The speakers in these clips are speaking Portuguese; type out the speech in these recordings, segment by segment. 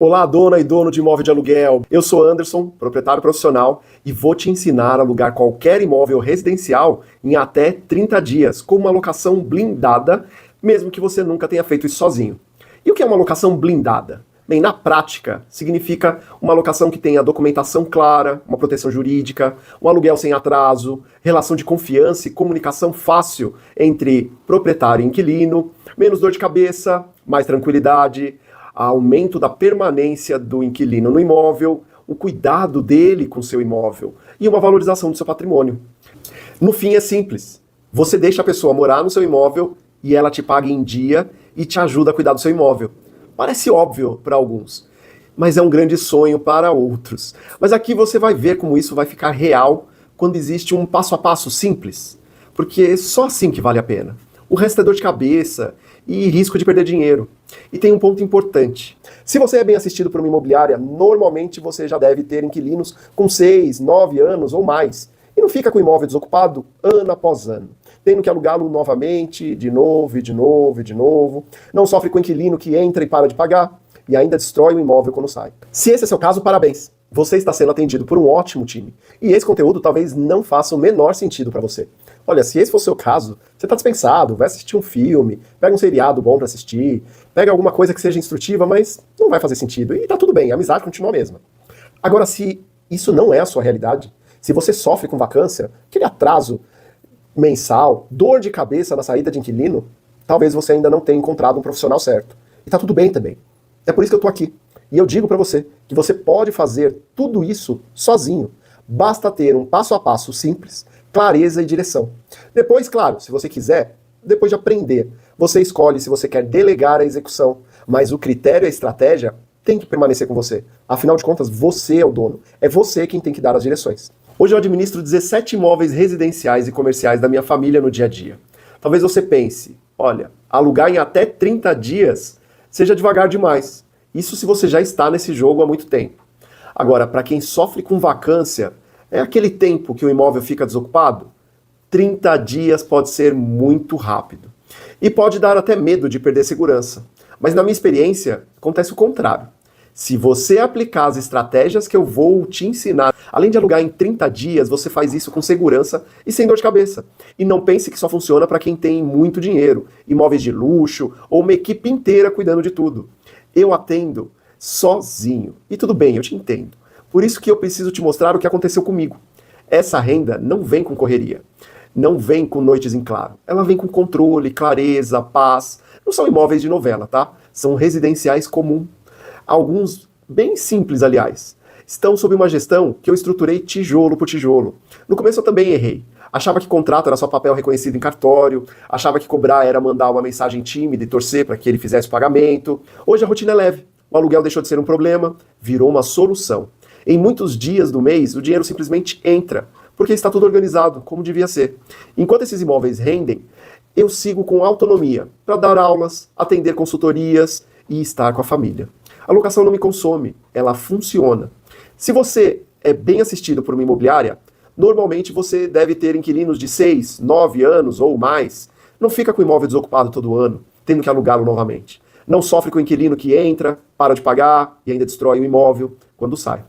Olá, dona e dono de imóvel de aluguel. Eu sou Anderson, proprietário profissional, e vou te ensinar a alugar qualquer imóvel residencial em até 30 dias, com uma locação blindada, mesmo que você nunca tenha feito isso sozinho. E o que é uma locação blindada? Bem, na prática, significa uma locação que tenha documentação clara, uma proteção jurídica, um aluguel sem atraso, relação de confiança e comunicação fácil entre proprietário e inquilino, menos dor de cabeça, mais tranquilidade, aumento da permanência do inquilino no imóvel, o cuidado dele com o seu imóvel e uma valorização do seu patrimônio. No fim é simples. Você deixa a pessoa morar no seu imóvel e ela te paga em dia e te ajuda a cuidar do seu imóvel. Parece óbvio para alguns, mas é um grande sonho para outros. Mas aqui você vai ver como isso vai ficar real quando existe um passo a passo simples, porque é só assim que vale a pena. O resto é dor de cabeça e risco de perder dinheiro. E tem um ponto importante. Se você é bem assistido por uma imobiliária, normalmente você já deve ter inquilinos com 6, 9 anos ou mais. E não fica com o imóvel desocupado ano após ano, tendo que alugá-lo novamente, de novo e de novo e de novo. Não sofre com o inquilino que entra e para de pagar e ainda destrói o imóvel quando sai. Se esse é seu caso, parabéns. Você está sendo atendido por um ótimo time. E esse conteúdo talvez não faça o menor sentido para você. Olha, se esse for o seu caso, você está dispensado, vai assistir um filme, pega um seriado bom para assistir, pega alguma coisa que seja instrutiva, mas não vai fazer sentido. E tá tudo bem, a amizade continua a mesma. Agora, se isso não é a sua realidade, se você sofre com vacância, aquele atraso mensal, dor de cabeça na saída de inquilino, talvez você ainda não tenha encontrado um profissional certo. E tá tudo bem também. É por isso que eu tô aqui. E eu digo para você que você pode fazer tudo isso sozinho. Basta ter um passo a passo simples, clareza e direção. Depois, claro, se você quiser, depois de aprender, você escolhe se você quer delegar a execução, mas o critério e a estratégia tem que permanecer com você. Afinal de contas, você é o dono. É você quem tem que dar as direções. Hoje eu administro 17 imóveis residenciais e comerciais da minha família no dia a dia. Talvez você pense, olha, alugar em até 30 dias seja devagar demais. Isso se você já está nesse jogo há muito tempo. Agora, para quem sofre com vacância, é aquele tempo que o imóvel fica desocupado? 30 dias pode ser muito rápido. E pode dar até medo de perder segurança. Mas na minha experiência, acontece o contrário. Se você aplicar as estratégias que eu vou te ensinar, além de alugar em 30 dias, você faz isso com segurança e sem dor de cabeça. E não pense que só funciona para quem tem muito dinheiro, imóveis de luxo ou uma equipe inteira cuidando de tudo. Eu atendo sozinho. E tudo bem, eu te entendo. Por isso que eu preciso te mostrar o que aconteceu comigo. Essa renda não vem com correria. Não vem com noites em claro. Ela vem com controle, clareza, paz. Não são imóveis de novela, tá? São residenciais comuns. Alguns bem simples, aliás. Estão sob uma gestão que eu estruturei tijolo por tijolo. No começo eu também errei. Achava que contrato era só papel reconhecido em cartório, achava que cobrar era mandar uma mensagem tímida e torcer para que ele fizesse o pagamento. Hoje a rotina é leve. O aluguel deixou de ser um problema, virou uma solução. Em muitos dias do mês, o dinheiro simplesmente entra, porque está tudo organizado, como devia ser. Enquanto esses imóveis rendem, eu sigo com autonomia para dar aulas, atender consultorias e estar com a família. A locação não me consome, ela funciona. Se você é bem assistido por uma imobiliária, normalmente você deve ter inquilinos de 6, 9 anos ou mais. Não fica com o imóvel desocupado todo ano, tendo que alugá-lo novamente. Não sofre com o inquilino que entra, para de pagar e ainda destrói o imóvel quando sai.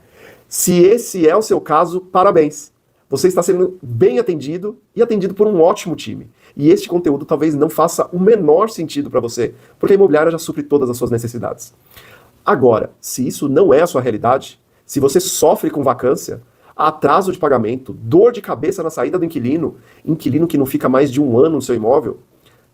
Se esse é o seu caso, parabéns. Você está sendo bem atendido e atendido por um ótimo time. E este conteúdo talvez não faça o menor sentido para você, porque a imobiliária já supre todas as suas necessidades. Agora, se isso não é a sua realidade, se você sofre com vacância, atraso de pagamento, dor de cabeça na saída do inquilino que não fica mais de um ano no seu imóvel,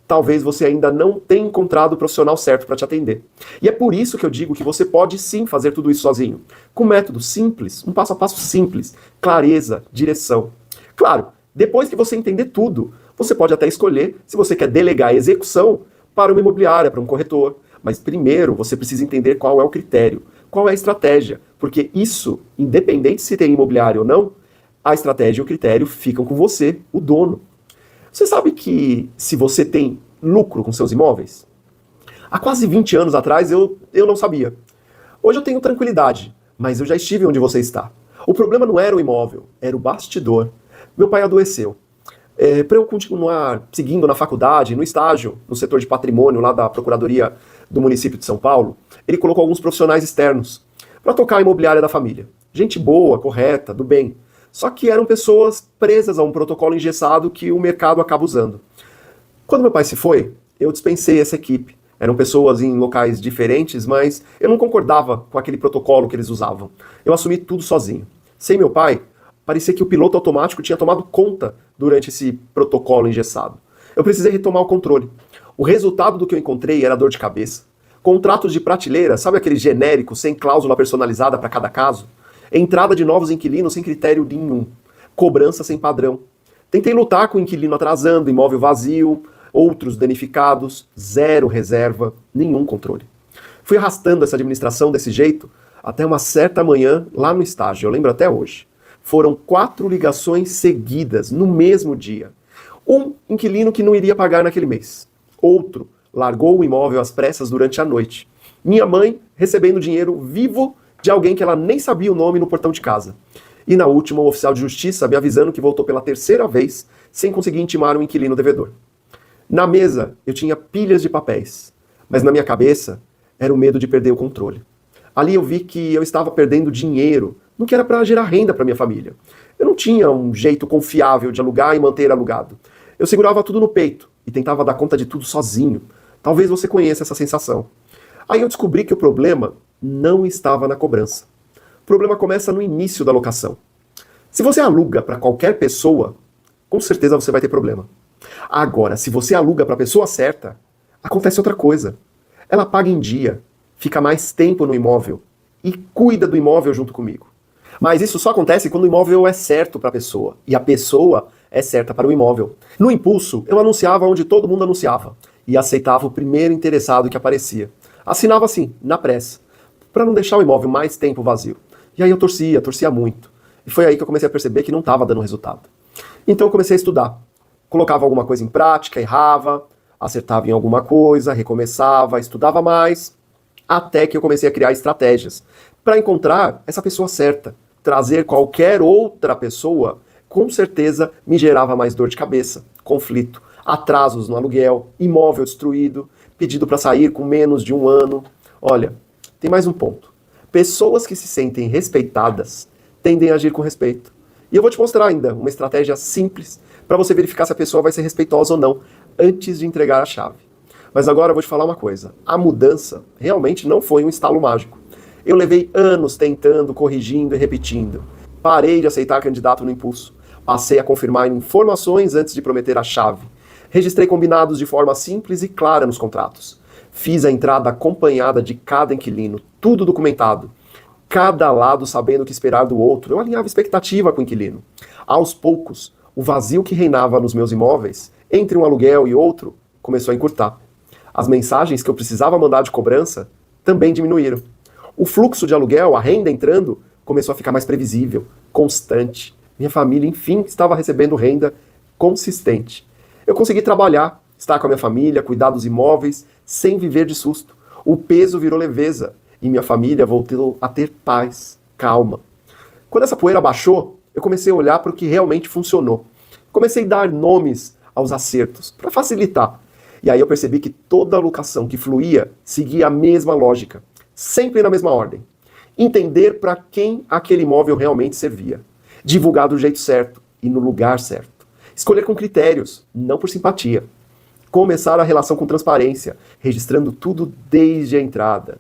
talvez você ainda não tenha encontrado o profissional certo para te atender. E é por isso que eu digo que você pode sim fazer tudo isso sozinho, com um método simples, um passo a passo simples, clareza, direção. Claro, depois que você entender tudo, você pode até escolher se você quer delegar a execução para uma imobiliária, para um corretor. Mas primeiro você precisa entender qual é o critério, qual é a estratégia, porque isso, independente se tem imobiliário ou não, a estratégia e o critério ficam com você, o dono. Você sabe que se você tem lucro com seus imóveis? Há quase 20 anos atrás eu não sabia. Hoje eu tenho tranquilidade, mas eu já estive onde você está. O problema não era o imóvel, era o bastidor. Meu pai adoeceu. Para eu continuar seguindo na faculdade, no estágio, no setor de patrimônio lá da Procuradoria do município de São Paulo, ele colocou alguns profissionais externos para tocar a imobiliária da família. Gente boa, correta, do bem. Só que eram pessoas presas a um protocolo engessado que o mercado acaba usando. Quando meu pai se foi, eu dispensei essa equipe. Eram pessoas em locais diferentes, mas eu não concordava com aquele protocolo que eles usavam. Eu assumi tudo sozinho. Sem meu pai, parecia que o piloto automático tinha tomado conta durante esse protocolo engessado. Eu precisei retomar o controle. O resultado do que eu encontrei era dor de cabeça. Contratos de prateleira, sabe aquele genérico sem cláusula personalizada para cada caso? Entrada de novos inquilinos sem critério nenhum. Cobrança sem padrão. Tentei lutar com o inquilino atrasando, imóvel vazio, outros danificados, zero reserva, nenhum controle. Fui arrastando essa administração desse jeito até uma certa manhã lá no estágio, eu lembro até hoje. Foram 4 ligações seguidas no mesmo dia. Um inquilino que não iria pagar naquele mês. Outro largou o imóvel às pressas durante a noite. Minha mãe recebendo dinheiro vivo de alguém que ela nem sabia o nome no portão de casa. E na última, o oficial de justiça me avisando que voltou pela 3ª vez sem conseguir intimar um inquilino devedor. Na mesa, eu tinha pilhas de papéis, mas na minha cabeça era o medo de perder o controle. Ali eu vi que eu estava perdendo dinheiro no que era para gerar renda para minha família. Eu não tinha um jeito confiável de alugar e manter alugado. Eu segurava tudo no peito e tentava dar conta de tudo sozinho. Talvez você conheça essa sensação. Aí eu descobri que o problema não estava na cobrança. O problema começa no início da locação. Se você aluga para qualquer pessoa, com certeza você vai ter problema. Agora, se você aluga para a pessoa certa, acontece outra coisa. Ela paga em dia, fica mais tempo no imóvel e cuida do imóvel junto comigo. Mas isso só acontece quando o imóvel é certo para a pessoa e a pessoa é certa para o imóvel. No impulso, eu anunciava onde todo mundo anunciava e aceitava o primeiro interessado que aparecia. Assinava assim, na pressa, para não deixar o imóvel mais tempo vazio. E aí eu torcia muito. E foi aí que eu comecei a perceber que não estava dando resultado. Então eu comecei a estudar. Colocava alguma coisa em prática, errava, acertava em alguma coisa, recomeçava, estudava mais, até que eu comecei a criar estratégias para encontrar essa pessoa certa. Trazer qualquer outra pessoa, com certeza, me gerava mais dor de cabeça, conflito, atrasos no aluguel, imóvel destruído, pedido para sair com menos de 1 ano. Olha, tem mais um ponto. Pessoas que se sentem respeitadas tendem a agir com respeito. E eu vou te mostrar ainda uma estratégia simples para você verificar se a pessoa vai ser respeitosa ou não antes de entregar a chave. Mas agora eu vou te falar uma coisa. A mudança realmente não foi um estalo mágico. Eu levei anos tentando, corrigindo e repetindo. Parei de aceitar candidato no impulso. Passei a confirmar informações antes de prometer a chave. Registrei combinados de forma simples e clara nos contratos. Fiz a entrada acompanhada de cada inquilino, tudo documentado. Cada lado sabendo o que esperar do outro. Eu alinhava expectativa com o inquilino. Aos poucos, o vazio que reinava nos meus imóveis, entre um aluguel e outro, começou a encurtar. As mensagens que eu precisava mandar de cobrança também diminuíram. O fluxo de aluguel, a renda entrando, começou a ficar mais previsível, constante. Minha família, enfim, estava recebendo renda consistente. Eu consegui trabalhar, estar com a minha família, cuidar dos imóveis, sem viver de susto. O peso virou leveza e minha família voltou a ter paz, calma. Quando essa poeira baixou, eu comecei a olhar para o que realmente funcionou. Comecei a dar nomes aos acertos, para facilitar. E aí eu percebi que toda alocação que fluía seguia a mesma lógica, sempre na mesma ordem. Entender para quem aquele imóvel realmente servia. Divulgar do jeito certo e no lugar certo. Escolher com critérios, não por simpatia. Começar a relação com transparência, registrando tudo desde a entrada.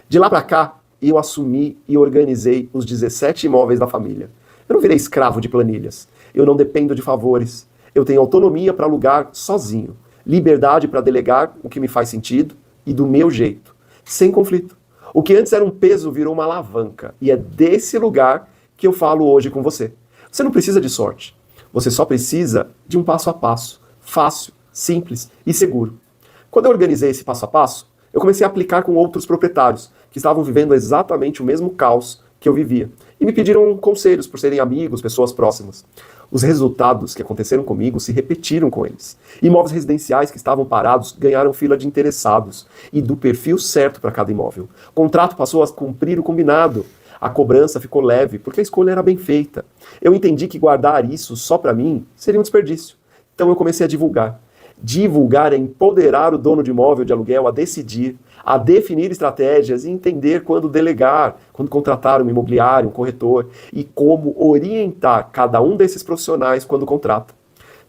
De lá para cá, eu assumi e organizei os 17 imóveis da família. Eu não virei escravo de planilhas. Eu não dependo de favores. Eu tenho autonomia para alugar sozinho. Liberdade para delegar o que me faz sentido e do meu jeito. Sem conflito. O que antes era um peso virou uma alavanca. E é desse lugar que eu falo hoje com você. Você não precisa de sorte. Você só precisa de um passo a passo. Fácil, simples e seguro. Quando eu organizei esse passo a passo, eu comecei a aplicar com outros proprietários que estavam vivendo exatamente o mesmo caos que eu vivia. E me pediram conselhos por serem amigos, pessoas próximas. Os resultados que aconteceram comigo se repetiram com eles. Imóveis residenciais que estavam parados ganharam fila de interessados e do perfil certo para cada imóvel. O contrato passou a cumprir o combinado. A cobrança ficou leve porque a escolha era bem feita. Eu entendi que guardar isso só para mim seria um desperdício. Então eu comecei a divulgar. Divulgar é empoderar o dono de imóvel de aluguel a decidir, a definir estratégias e entender quando delegar, quando contratar um imobiliário, um corretor e como orientar cada um desses profissionais quando contrata.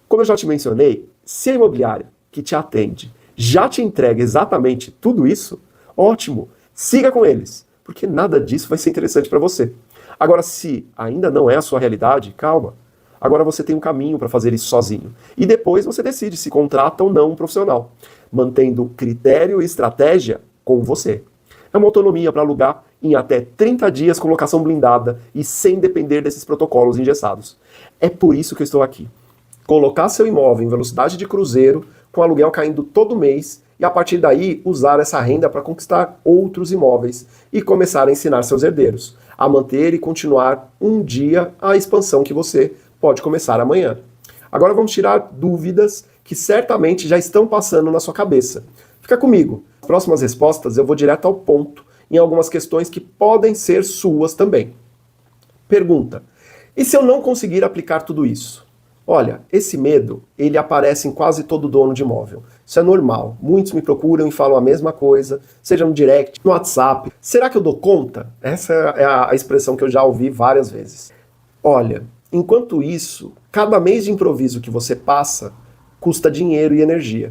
Como eu já te mencionei, se a imobiliária que te atende já te entrega exatamente tudo isso, ótimo, siga com eles, porque nada disso vai ser interessante para você. Agora, se ainda não é a sua realidade, calma. Agora você tem um caminho para fazer isso sozinho. E depois você decide se contrata ou não um profissional, mantendo critério e estratégia com você. É uma autonomia para alugar em até 30 dias com locação blindada e sem depender desses protocolos engessados. É por isso que eu estou aqui. Colocar seu imóvel em velocidade de cruzeiro, com aluguel caindo todo mês, e a partir daí usar essa renda para conquistar outros imóveis e começar a ensinar seus herdeiros a manter e continuar um dia a expansão que você pode começar amanhã. Agora vamos tirar dúvidas que certamente já estão passando na sua cabeça. Fica comigo. Nas próximas respostas eu vou direto ao ponto em algumas questões que podem ser suas também. Pergunta: e se eu não conseguir aplicar tudo isso? Olha, esse medo, ele aparece em quase todo dono de imóvel. Isso é normal. Muitos me procuram e falam a mesma coisa, seja no direct, no WhatsApp. Será que eu dou conta? Essa é a expressão que eu já ouvi várias vezes. Olha, enquanto isso, cada mês de improviso que você passa custa dinheiro e energia.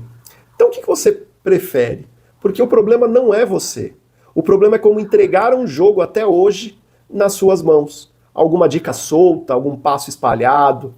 Então o que você prefere? Porque o problema não é você. O problema é como entregar um jogo até hoje nas suas mãos. Alguma dica solta, algum passo espalhado,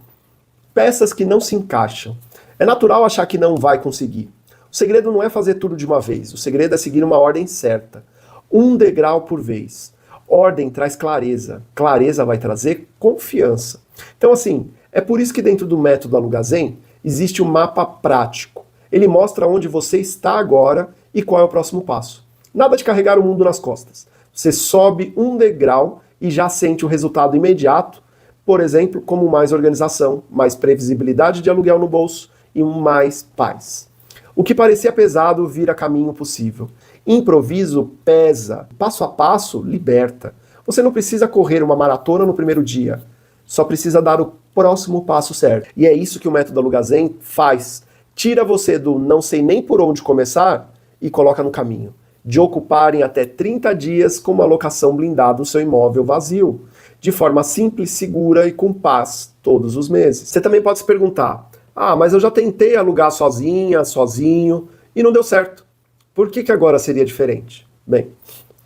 peças que não se encaixam. É natural achar que não vai conseguir. O segredo não é fazer tudo de uma vez. O segredo é seguir uma ordem certa. Um degrau por vez. Ordem traz clareza. Clareza vai trazer confiança. Então, assim, é por isso que dentro do método Alugazem existe um mapa prático. Ele mostra onde você está agora e qual é o próximo passo. Nada de carregar o mundo nas costas. Você sobe um degrau e já sente o resultado imediato, por exemplo, como mais organização, mais previsibilidade de aluguel no bolso e mais paz. O que parecia pesado vira caminho possível. Improviso pesa, passo a passo liberta. Você não precisa correr uma maratona no primeiro dia, só precisa dar o próximo passo certo. E é isso que o método Alugazem faz. Tira você do não sei nem por onde começar e coloca no caminho. De ocupar em até 30 dias com uma locação blindada o seu imóvel vazio, de forma simples, segura e com paz todos os meses. Você também pode se perguntar: mas eu já tentei alugar sozinha, sozinho, e não deu certo. Por que agora seria diferente? Bem,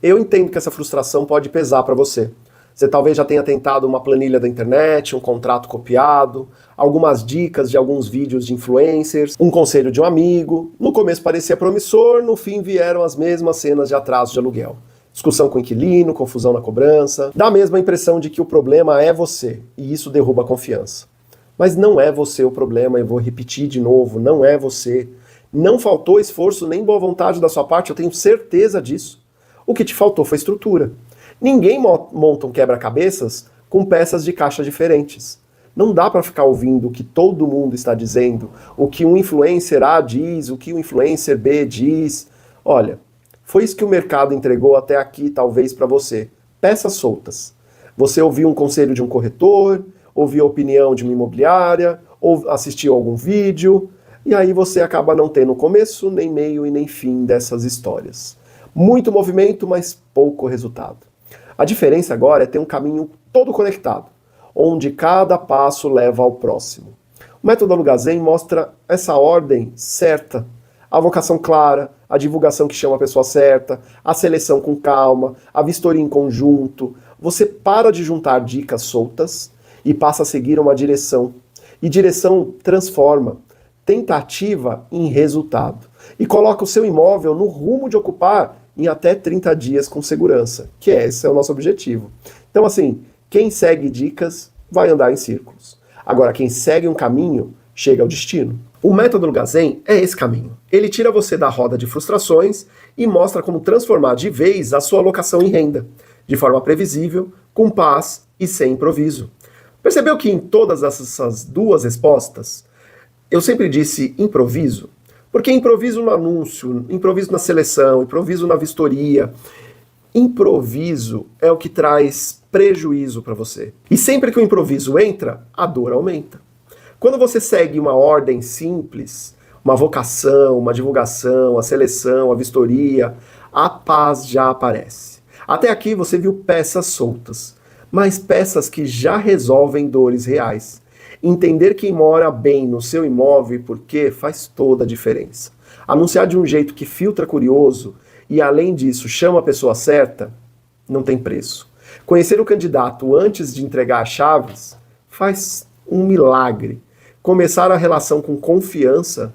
eu entendo que essa frustração pode pesar para você. Você talvez já tenha tentado uma planilha da internet, um contrato copiado, algumas dicas de alguns vídeos de influencers, um conselho de um amigo. No começo parecia promissor, no fim vieram as mesmas cenas de atraso de aluguel. Discussão com o inquilino, confusão na cobrança. Dá a mesma impressão de que o problema é você, e isso derruba a confiança. Mas não é você o problema, eu vou repetir de novo, não é você. Não faltou esforço nem boa vontade da sua parte, eu tenho certeza disso. O que te faltou foi estrutura. Ninguém monta um quebra-cabeças com peças de caixa diferentes. Não dá para ficar ouvindo o que todo mundo está dizendo, o que um influencer A diz, o que um influencer B diz. Olha, foi isso que o mercado entregou até aqui, talvez, para você. Peças soltas. Você ouviu um conselho de um corretor, ouviu a opinião de uma imobiliária, ou assistiu algum vídeo, e aí você acaba não tendo começo, nem meio e nem fim dessas histórias. Muito movimento, mas pouco resultado. A diferença agora é ter um caminho todo conectado, onde cada passo leva ao próximo. O método Alugazem mostra essa ordem certa, a vocação clara, a divulgação que chama a pessoa certa, a seleção com calma, a vistoria em conjunto. Você para de juntar dicas soltas e passa a seguir uma direção. E direção transforma. Tentativa em resultado. E coloca o seu imóvel no rumo de ocupar em até 30 dias com segurança, que esse é o nosso objetivo. Então, assim, quem segue dicas vai andar em círculos. Agora, quem segue um caminho, chega ao destino. O método Alugazem é esse caminho. Ele tira você da roda de frustrações e mostra como transformar de vez a sua alocação em renda, de forma previsível, com paz e sem improviso. Percebeu que em todas essas duas respostas, eu sempre disse improviso? Porque improviso no anúncio, improviso na seleção, improviso na vistoria. Improviso é o que traz prejuízo para você. E sempre que o improviso entra, a dor aumenta. Quando você segue uma ordem simples, uma vocação, uma divulgação, a seleção, a vistoria, a paz já aparece. Até aqui você viu peças soltas, mas peças que já resolvem dores reais. Entender quem mora bem no seu imóvel e por quê faz toda a diferença. Anunciar de um jeito que filtra curioso e, além disso, chama a pessoa certa, não tem preço. Conhecer o candidato antes de entregar as chaves faz um milagre. Começar a relação com confiança,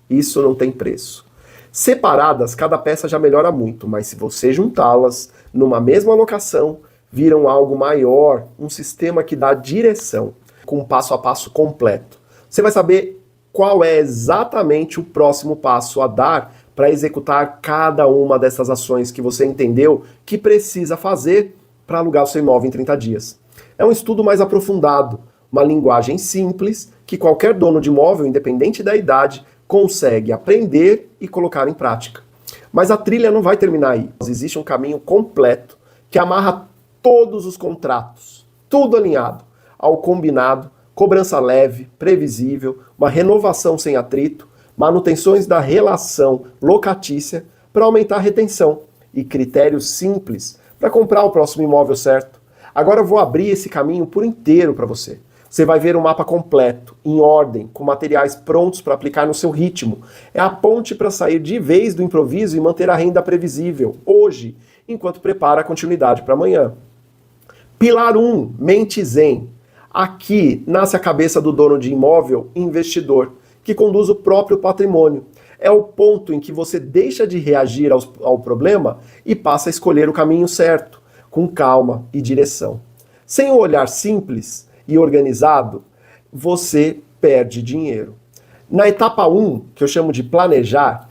isso não tem preço. Separadas, cada peça já melhora muito, mas se você juntá-las numa mesma locação, viram algo maior, um sistema que dá direção, com um passo a passo completo. Você vai saber qual é exatamente o próximo passo a dar para executar cada uma dessas ações que você entendeu que precisa fazer para alugar o seu imóvel em 30 dias. É um estudo mais aprofundado, uma linguagem simples que qualquer dono de imóvel, independente da idade, consegue aprender e colocar em prática. Mas a trilha não vai terminar aí. Existe um caminho completo que amarra todos os contratos, tudo alinhado ao combinado, cobrança leve, previsível, uma renovação sem atrito, manutenções da relação locatícia para aumentar a retenção e critérios simples para comprar o próximo imóvel certo. Agora eu vou abrir esse caminho por inteiro para você. Você vai ver um mapa completo, em ordem, com materiais prontos para aplicar no seu ritmo. É a ponte para sair de vez do improviso e manter a renda previsível, hoje, enquanto prepara a continuidade para amanhã. Pilar 1, mente zen. Aqui nasce a cabeça do dono de imóvel investidor, que conduz o próprio patrimônio. É o ponto em que você deixa de reagir ao problema e passa a escolher o caminho certo, com calma e direção. Sem um olhar simples e organizado, você perde dinheiro. Na etapa 1, que eu chamo de planejar,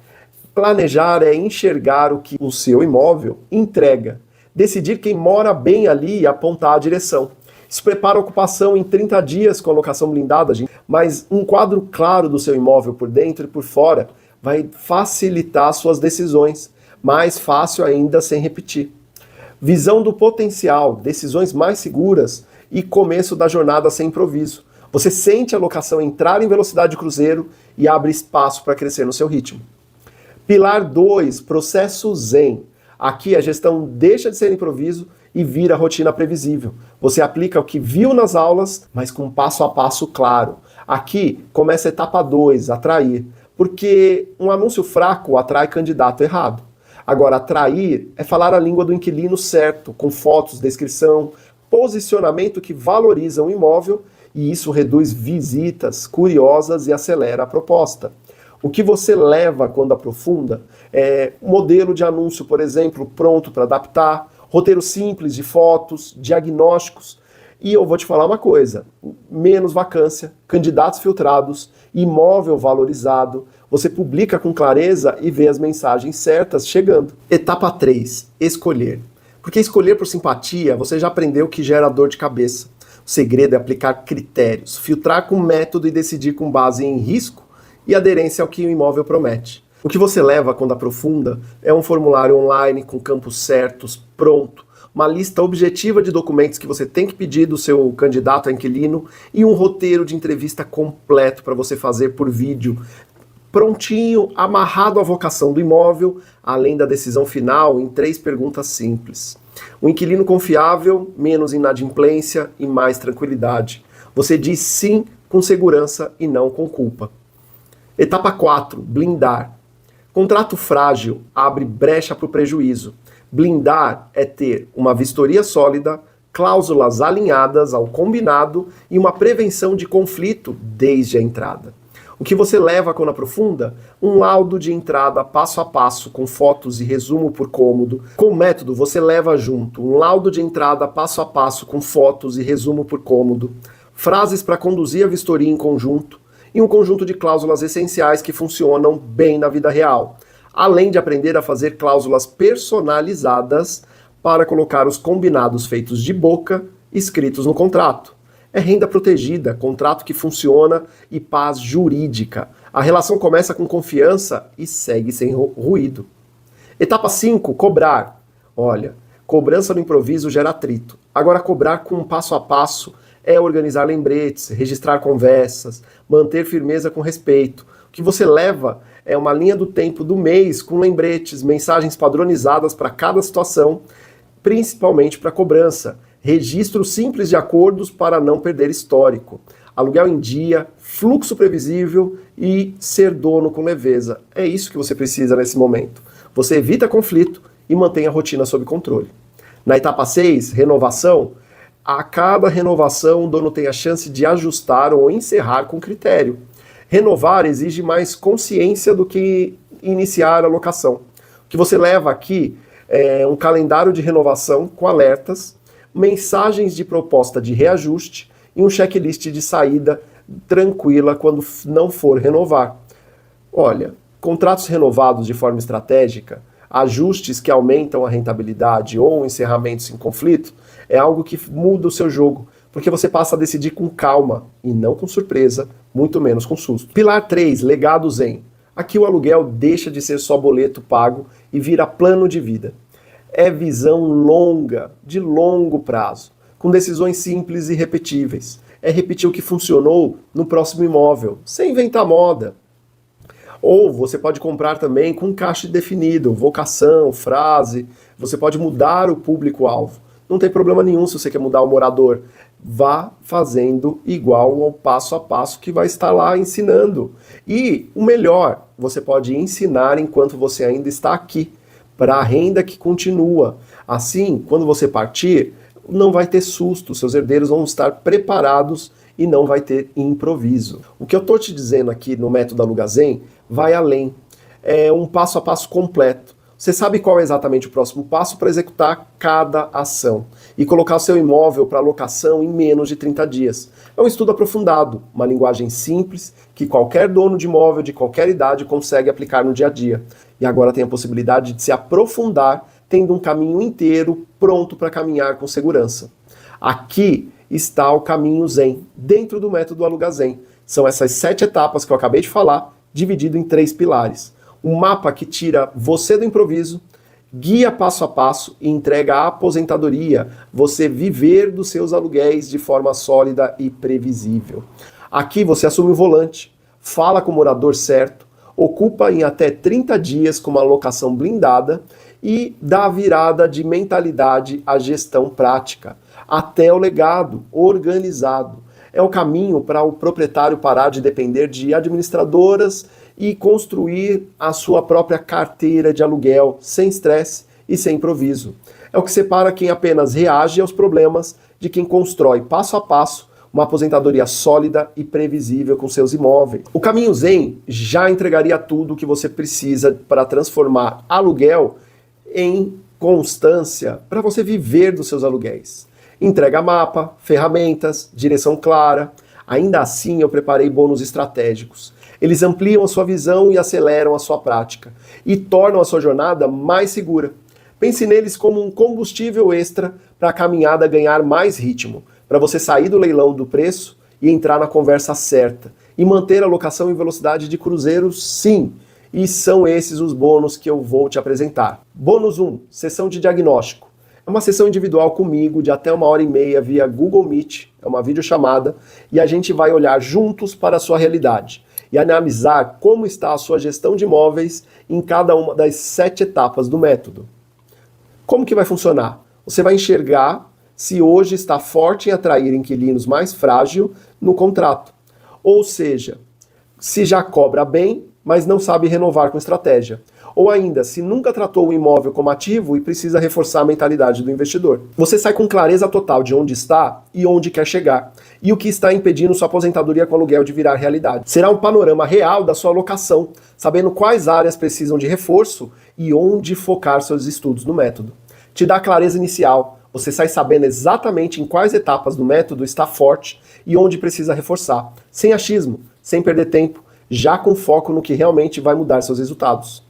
planejar é enxergar o que o seu imóvel entrega, decidir quem mora bem ali e apontar a direção. Isso prepara a ocupação em 30 dias com a locação blindada, mas um quadro claro do seu imóvel por dentro e por fora vai facilitar suas decisões, mais fácil ainda sem repetir. Visão do potencial, decisões mais seguras e começo da jornada sem improviso. Você sente a locação entrar em velocidade de cruzeiro e abre espaço para crescer no seu ritmo. Pilar 2, processo zen. Aqui a gestão deixa de ser improviso e vira rotina previsível. Você aplica o que viu nas aulas, mas com passo a passo claro. Aqui começa a etapa 2, atrair. Porque um anúncio fraco atrai candidato errado. Agora, atrair é falar a língua do inquilino certo, com fotos, descrição, posicionamento que valoriza o imóvel, e isso reduz visitas curiosas e acelera a proposta. O que você leva quando aprofunda é um modelo de anúncio, por exemplo, pronto para adaptar, roteiro simples de fotos, diagnósticos. E eu vou te falar uma coisa, menos vacância, candidatos filtrados, imóvel valorizado, você publica com clareza e vê as mensagens certas chegando. Etapa 3, escolher. Porque escolher por simpatia, você já aprendeu que gera dor de cabeça. O segredo é aplicar critérios, filtrar com método e decidir com base em risco e aderência ao que o imóvel promete. O que você leva quando aprofunda é um formulário online com campos certos, pronto, uma lista objetiva de documentos que você tem que pedir do seu candidato a inquilino e um roteiro de entrevista completo para você fazer por vídeo, prontinho, amarrado à vocação do imóvel, além da decisão final em 3 perguntas simples. Um inquilino confiável, menos inadimplência e mais tranquilidade. Você diz sim com segurança e não com culpa. Etapa 4, blindar. Contrato frágil abre brecha para o prejuízo. Blindar é ter uma vistoria sólida, cláusulas alinhadas ao combinado e uma prevenção de conflito desde a entrada. O que você leva quando aprofunda? Um laudo de entrada passo a passo, com fotos e resumo por cômodo. Com o método, você leva junto um laudo de entrada passo a passo, com fotos e resumo por cômodo, frases para conduzir a vistoria em conjunto e um conjunto de cláusulas essenciais que funcionam bem na vida real, além de aprender a fazer cláusulas personalizadas para colocar os combinados feitos de boca escritos no contrato. É renda protegida, contrato que funciona e paz jurídica. A relação começa com confiança e segue sem ruído. Etapa 5, cobrar. Olha, cobrança no improviso gera atrito. Agora, cobrar com um passo a passo é organizar lembretes, registrar conversas, manter firmeza com respeito. que você leva é uma linha do tempo do mês com lembretes, mensagens padronizadas para cada situação, principalmente para cobrança. Registro simples de acordos para não perder histórico. Aluguel em dia, fluxo previsível e ser dono com leveza. É isso que você precisa nesse momento. Você evita conflito e mantém a rotina sob controle. Na etapa 6, renovação, a cada renovação o dono tem a chance de ajustar ou encerrar com critério. Renovar exige mais consciência do que iniciar a locação. O que você leva aqui é um calendário de renovação com alertas, mensagens de proposta de reajuste e um checklist de saída tranquila quando não for renovar. Olha, contratos renovados de forma estratégica, ajustes que aumentam a rentabilidade ou encerramentos em conflito, é algo que muda o seu jogo, porque você passa a decidir com calma e não com surpresa, muito menos com susto. Pilar 3, legado Zen. Aqui o aluguel deixa de ser só boleto pago e vira plano de vida. É visão longa, de longo prazo, com decisões simples e repetíveis. É repetir o que funcionou no próximo imóvel, sem inventar moda. Ou você pode comprar também com caixa definido, vocação, frase. Você pode mudar o público-alvo. Não tem problema nenhum se você quer mudar o morador. Vá fazendo igual ao passo a passo que vai estar lá ensinando. E o melhor, você pode ensinar enquanto você ainda está aqui, para a renda que continua. Assim, quando você partir, não vai ter susto, seus herdeiros vão estar preparados e não vai ter improviso. O que eu estou te dizendo aqui no método Aluga Zen vai além. É um passo a passo completo. Você sabe qual é exatamente o próximo passo para executar cada ação e colocar o seu imóvel para locação em menos de 30 dias. É um estudo aprofundado, uma linguagem simples que qualquer dono de imóvel de qualquer idade consegue aplicar no dia a dia. E agora tem a possibilidade de se aprofundar, tendo um caminho inteiro pronto para caminhar com segurança. Aqui está o caminho Zen, dentro do método Aluga Zen. São essas 7 etapas que eu acabei de falar, dividido em 3 pilares. Um mapa que tira você do improviso, guia passo a passo e entrega a aposentadoria, você viver dos seus aluguéis de forma sólida e previsível. Aqui você assume o volante, fala com o morador certo, ocupa em até 30 dias com uma locação blindada e dá a virada de mentalidade à gestão prática, até o legado organizado. É o caminho para o proprietário parar de depender de administradoras e construir a sua própria carteira de aluguel, sem estresse e sem improviso. É o que separa quem apenas reage aos problemas de quem constrói passo a passo uma aposentadoria sólida e previsível com seus imóveis. O caminho Zen já entregaria tudo o que você precisa para transformar aluguel em constância para você viver dos seus aluguéis. Entrega mapa, ferramentas, direção clara. Ainda assim, eu preparei bônus estratégicos. Eles ampliam a sua visão e aceleram a sua prática e tornam a sua jornada mais segura. Pense neles como um combustível extra para a caminhada ganhar mais ritmo, para você sair do leilão do preço e entrar na conversa certa e manter a locação em velocidade de cruzeiro, sim. E são esses os bônus que eu vou te apresentar. Bônus 1, sessão de diagnóstico. É uma sessão individual comigo de até 1h30 via Google Meet, é uma videochamada, e a gente vai olhar juntos para a sua realidade e analisar como está a sua gestão de imóveis em cada uma das 7 etapas do método. Como que vai funcionar? Você vai enxergar se hoje está forte em atrair inquilinos mais frágil no contrato. Ou seja, se já cobra bem, mas não sabe renovar com estratégia. Ou ainda, se nunca tratou o imóvel como ativo e precisa reforçar a mentalidade do investidor. Você sai com clareza total de onde está e onde quer chegar, e o que está impedindo sua aposentadoria com aluguel de virar realidade. Será um panorama real da sua alocação, sabendo quais áreas precisam de reforço e onde focar seus estudos no método. Te dá clareza inicial, você sai sabendo exatamente em quais etapas do método está forte e onde precisa reforçar, sem achismo, sem perder tempo, já com foco no que realmente vai mudar seus resultados.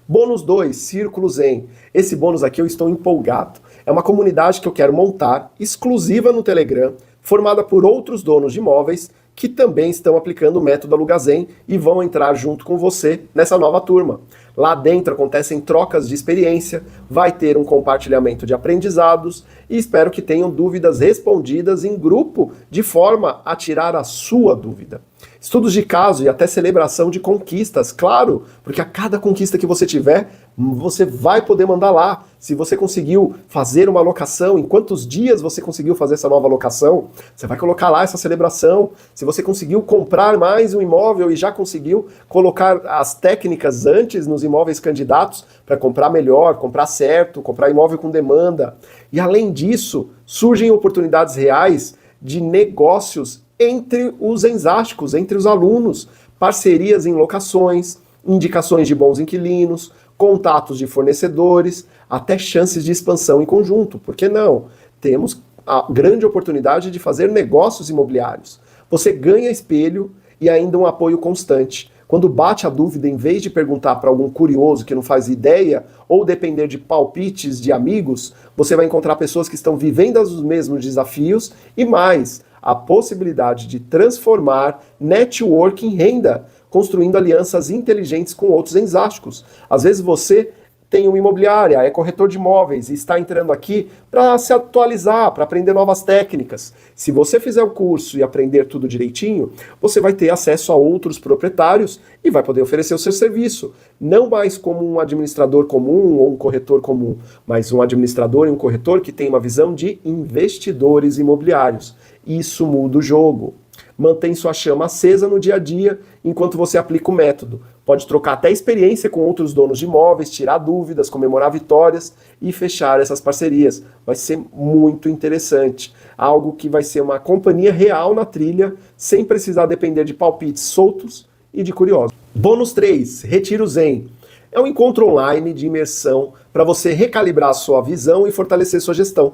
Bônus 2, Círculo Zen. Esse bônus aqui eu estou empolgado. É uma comunidade que eu quero montar, exclusiva no Telegram, formada por outros donos de imóveis que também estão aplicando o método Aluga Zen e vão entrar junto com você nessa nova turma. Lá dentro acontecem trocas de experiência, vai ter um compartilhamento de aprendizados e espero que tenham dúvidas respondidas em grupo, de forma a tirar a sua dúvida. Estudos de caso e até celebração de conquistas, claro, porque a cada conquista que você tiver, você vai poder mandar lá. Se você conseguiu fazer uma alocação, em quantos dias você conseguiu fazer essa nova alocação, você vai colocar lá essa celebração. Se você conseguiu comprar mais um imóvel e já conseguiu colocar as técnicas antes nos imóveis candidatos para comprar melhor, comprar certo, comprar imóvel com demanda. E além disso, surgem oportunidades reais de negócios entre os ensásticos, entre os alunos, parcerias em locações, indicações de bons inquilinos, contatos de fornecedores, até chances de expansão em conjunto. Por que não? Temos a grande oportunidade de fazer negócios imobiliários. Você ganha espelho e ainda um apoio constante. Quando bate a dúvida, em vez de perguntar para algum curioso que não faz ideia, ou depender de palpites de amigos, você vai encontrar pessoas que estão vivendo os mesmos desafios e mais, a possibilidade de transformar network em renda, construindo alianças inteligentes com outros ensásticos. Às vezes você tem uma imobiliária, é corretor de imóveis e está entrando aqui para se atualizar, para aprender novas técnicas. Se você fizer o curso e aprender tudo direitinho, você vai ter acesso a outros proprietários e vai poder oferecer o seu serviço. Não mais como um administrador comum ou um corretor comum, mas um administrador e um corretor que tem uma visão de investidores imobiliários. Isso muda o jogo. Mantém sua chama acesa no dia a dia enquanto você aplica o método. Pode trocar até experiência com outros donos de imóveis, tirar dúvidas, comemorar vitórias e fechar essas parcerias. Vai ser muito interessante. Algo que vai ser uma companhia real na trilha, sem precisar depender de palpites soltos e de curiosos. Bônus 3, Retiro Zen. É um encontro online de imersão para você recalibrar sua visão e fortalecer sua gestão.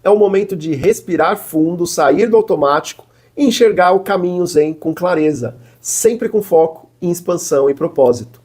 É o momento de respirar fundo, sair do automático e enxergar o caminho Zen com clareza, sempre com foco em expansão e propósito.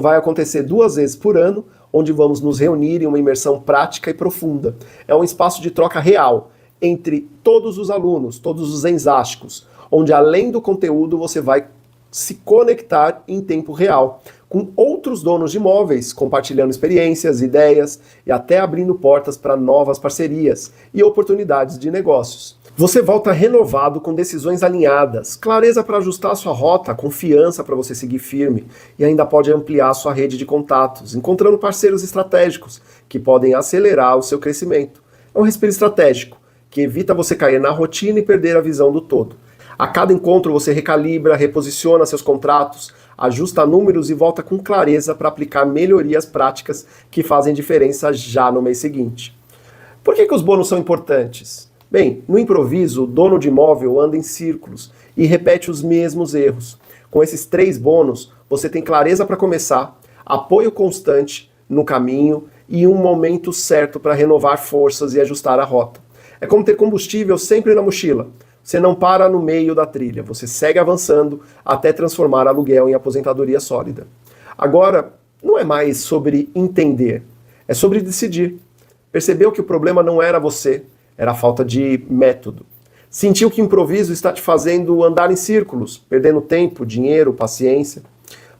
Vai acontecer 2 vezes por ano, onde vamos nos reunir em uma imersão prática e profunda. É um espaço de troca real entre todos os alunos, todos os ensásticos, onde além do conteúdo você vai se conectar em tempo real, com outros donos de imóveis, compartilhando experiências, ideias e até abrindo portas para novas parcerias e oportunidades de negócios. Você volta renovado com decisões alinhadas, clareza para ajustar a sua rota, confiança para você seguir firme e ainda pode ampliar a sua rede de contatos, encontrando parceiros estratégicos que podem acelerar o seu crescimento. É um respiro estratégico que evita você cair na rotina e perder a visão do todo. A cada encontro você recalibra, reposiciona seus contratos, ajusta números e volta com clareza para aplicar melhorias práticas que fazem diferença já no mês seguinte. Por que os bônus são importantes? Bem, no improviso, o dono de imóvel anda em círculos e repete os mesmos erros. Com esses 3 bônus, você tem clareza para começar, apoio constante no caminho e um momento certo para renovar forças e ajustar a rota. É como ter combustível sempre na mochila. Você não para no meio da trilha, você segue avançando até transformar aluguel em aposentadoria sólida. Agora, não é mais sobre entender, é sobre decidir. Percebeu que o problema não era você, era a falta de método. Sentiu que o improviso está te fazendo andar em círculos, perdendo tempo, dinheiro, paciência.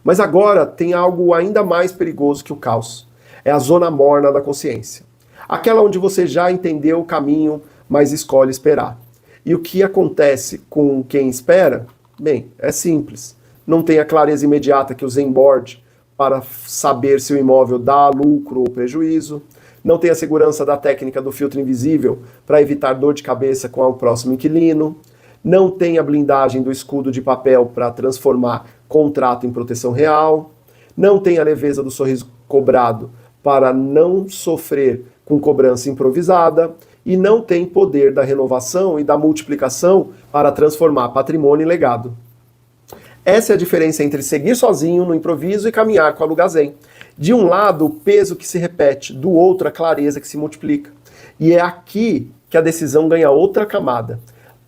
Mas agora tem algo ainda mais perigoso que o caos. É a zona morna da consciência. Aquela onde você já entendeu o caminho, mas escolhe esperar. E o que acontece com quem espera? Bem, é simples. Não tem a clareza imediata que o Zen Board para saber se o imóvel dá lucro ou prejuízo. Não tem a segurança da técnica do filtro invisível para evitar dor de cabeça com o próximo inquilino. Não tem a blindagem do escudo de papel para transformar contrato em proteção real. Não tem a leveza do sorriso cobrado para não sofrer com cobrança improvisada. E não tem poder da renovação e da multiplicação para transformar patrimônio em legado. Essa é a diferença entre seguir sozinho no improviso e caminhar com a Aluga Zen. De um lado, o peso que se repete, do outro, a clareza que se multiplica. E é aqui que a decisão ganha outra camada.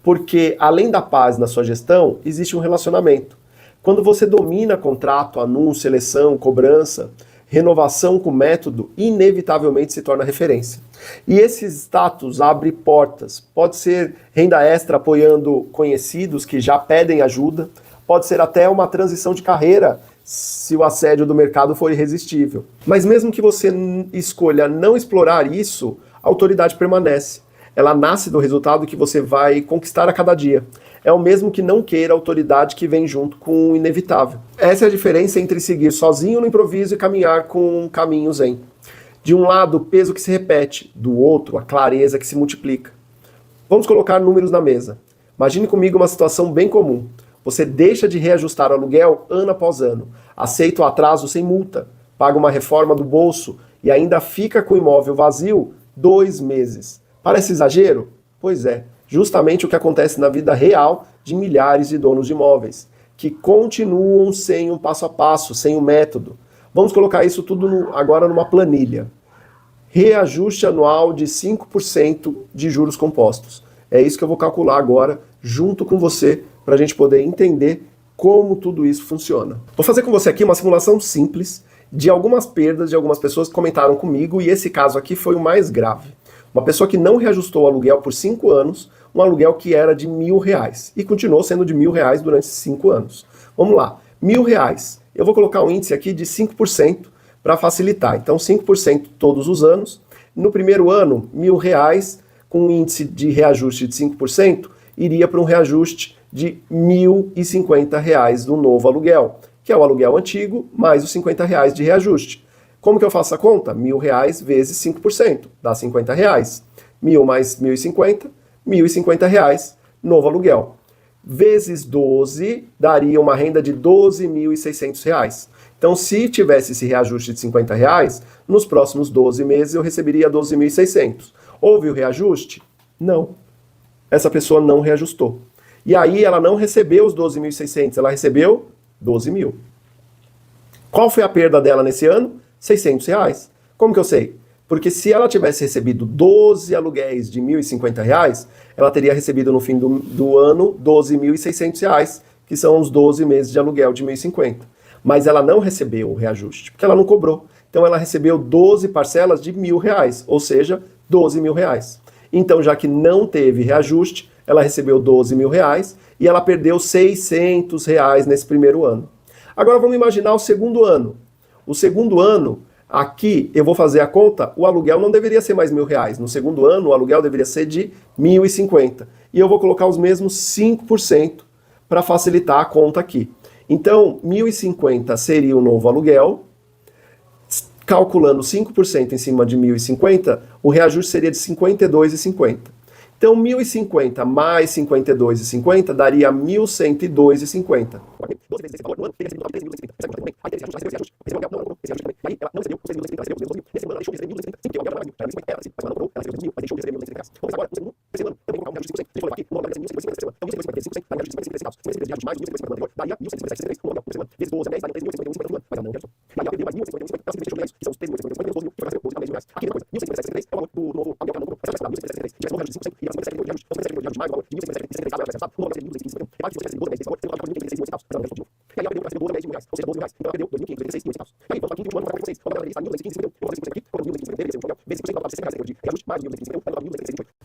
Porque, além da paz na sua gestão, existe um relacionamento. Quando você domina contrato, anúncio, seleção, cobrança, renovação com método, inevitavelmente se torna referência. E esse status abre portas. Pode ser renda extra apoiando conhecidos que já pedem ajuda, pode ser até uma transição de carreira se o assédio do mercado for irresistível. Mas mesmo que você escolha não explorar isso, a autoridade permanece. Ela nasce do resultado que você vai conquistar a cada dia. É o mesmo que não queira a autoridade que vem junto com o inevitável. Essa é a diferença entre seguir sozinho no improviso e caminhar com um caminho zen. De um lado, o peso que se repete, do outro, a clareza que se multiplica. Vamos colocar números na mesa. Imagine comigo uma situação bem comum. Você deixa de reajustar o aluguel ano após ano, aceita o atraso sem multa, paga uma reforma do bolso e ainda fica com o imóvel vazio 2 meses. Parece exagero? Pois é, justamente o que acontece na vida real de milhares de donos de imóveis, que continuam sem um passo a passo, sem um método. Vamos colocar isso tudo agora numa planilha. Reajuste anual de 5% de juros compostos. É isso que eu vou calcular agora, junto com você, para a gente poder entender como tudo isso funciona. Vou fazer com você aqui uma simulação simples de algumas perdas de algumas pessoas que comentaram comigo, e esse caso aqui foi o mais grave. Uma pessoa que não reajustou o aluguel por 5 anos, um aluguel que era de R$1.000, e continuou sendo de R$1.000 durante 5 anos. Vamos lá, R$1.000. Eu vou colocar um índice aqui de 5% para facilitar. Então, 5% todos os anos. No primeiro ano, R$1.000, com um índice de reajuste de 5%, iria para um reajuste de R$1.050 do novo aluguel, que é o aluguel antigo, mais os R$50 de reajuste. Como que eu faço a conta? R$1.000 vezes 5%, dá R$50. 1.000 mais 1.050, R$1.050, novo aluguel. Vezes 12, daria uma renda de R$12.600. Então, se tivesse esse reajuste de R$50, nos próximos 12 meses eu receberia R$12.600. Houve o reajuste? Não. Essa pessoa não reajustou. E aí ela não recebeu os 12.600, ela recebeu 12 mil. Qual foi a perda dela nesse ano? R$600. Como que eu sei? Porque se ela tivesse recebido 12 aluguéis de R$1.050, ela teria recebido no fim do ano R$12.600, que são os 12 meses de aluguel de R$1.050. Mas ela não recebeu o reajuste, porque ela não cobrou. Então ela recebeu 12 parcelas de R$1.000, ou seja, R$12.000. Então, já que não teve reajuste, ela recebeu R$12.000 e ela perdeu R$600 nesse primeiro ano. Agora vamos imaginar o segundo ano. O segundo ano, aqui eu vou fazer a conta, o aluguel não deveria ser mais R$1.000. No segundo ano, o aluguel deveria ser de R$1.050. E eu vou colocar os mesmos 5% para facilitar a conta aqui. Então, R$1.050 seria o novo aluguel. Calculando 5% em cima de 1.050, o reajuste seria de 52,50. Então, 1.050 mais 52,50 daria 1.102,50.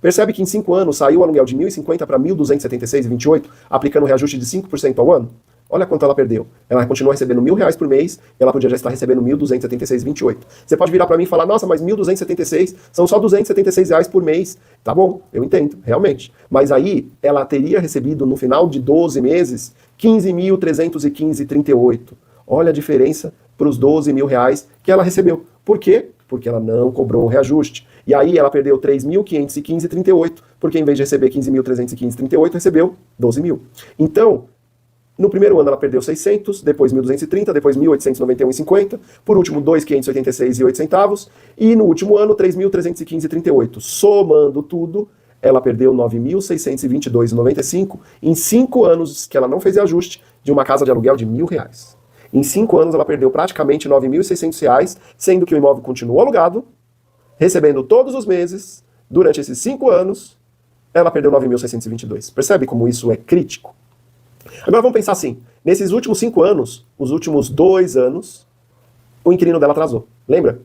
Percebe que em 5 anos saiu o aluguel de 1.050 para 1.276,28, aplicando o reajuste de 5% ao ano? Olha quanto ela perdeu. Ela continua recebendo R$1.000 por mês, ela podia já estar recebendo 1.276,28. Você pode virar para mim e falar, nossa, mas 1.276 são só R$276 por mês. Tá bom, eu entendo, realmente. Mas aí ela teria recebido no final de 12 meses 15.315,38. Olha a diferença para os R$12.000 que ela recebeu. Por quê? Porque ela não cobrou o reajuste. E aí ela perdeu 3.515,38, porque em vez de receber 15.315,38, recebeu 12 mil. Então, no primeiro ano ela perdeu 600, depois 1.230, depois 1.891,50, por último 2.586,08, e no último ano 3.315,38. Somando tudo, ela perdeu 9.622,95 em 5 anos que ela não fez ajuste de uma casa de aluguel de R$1.000. Em 5 anos ela perdeu praticamente R$9.600, sendo que o imóvel continuou alugado, recebendo todos os meses, durante esses 5 anos, ela perdeu 9.622. Percebe como isso é crítico? Agora vamos pensar assim, nesses últimos 5 anos, os últimos 2 anos, o inquilino dela atrasou, lembra?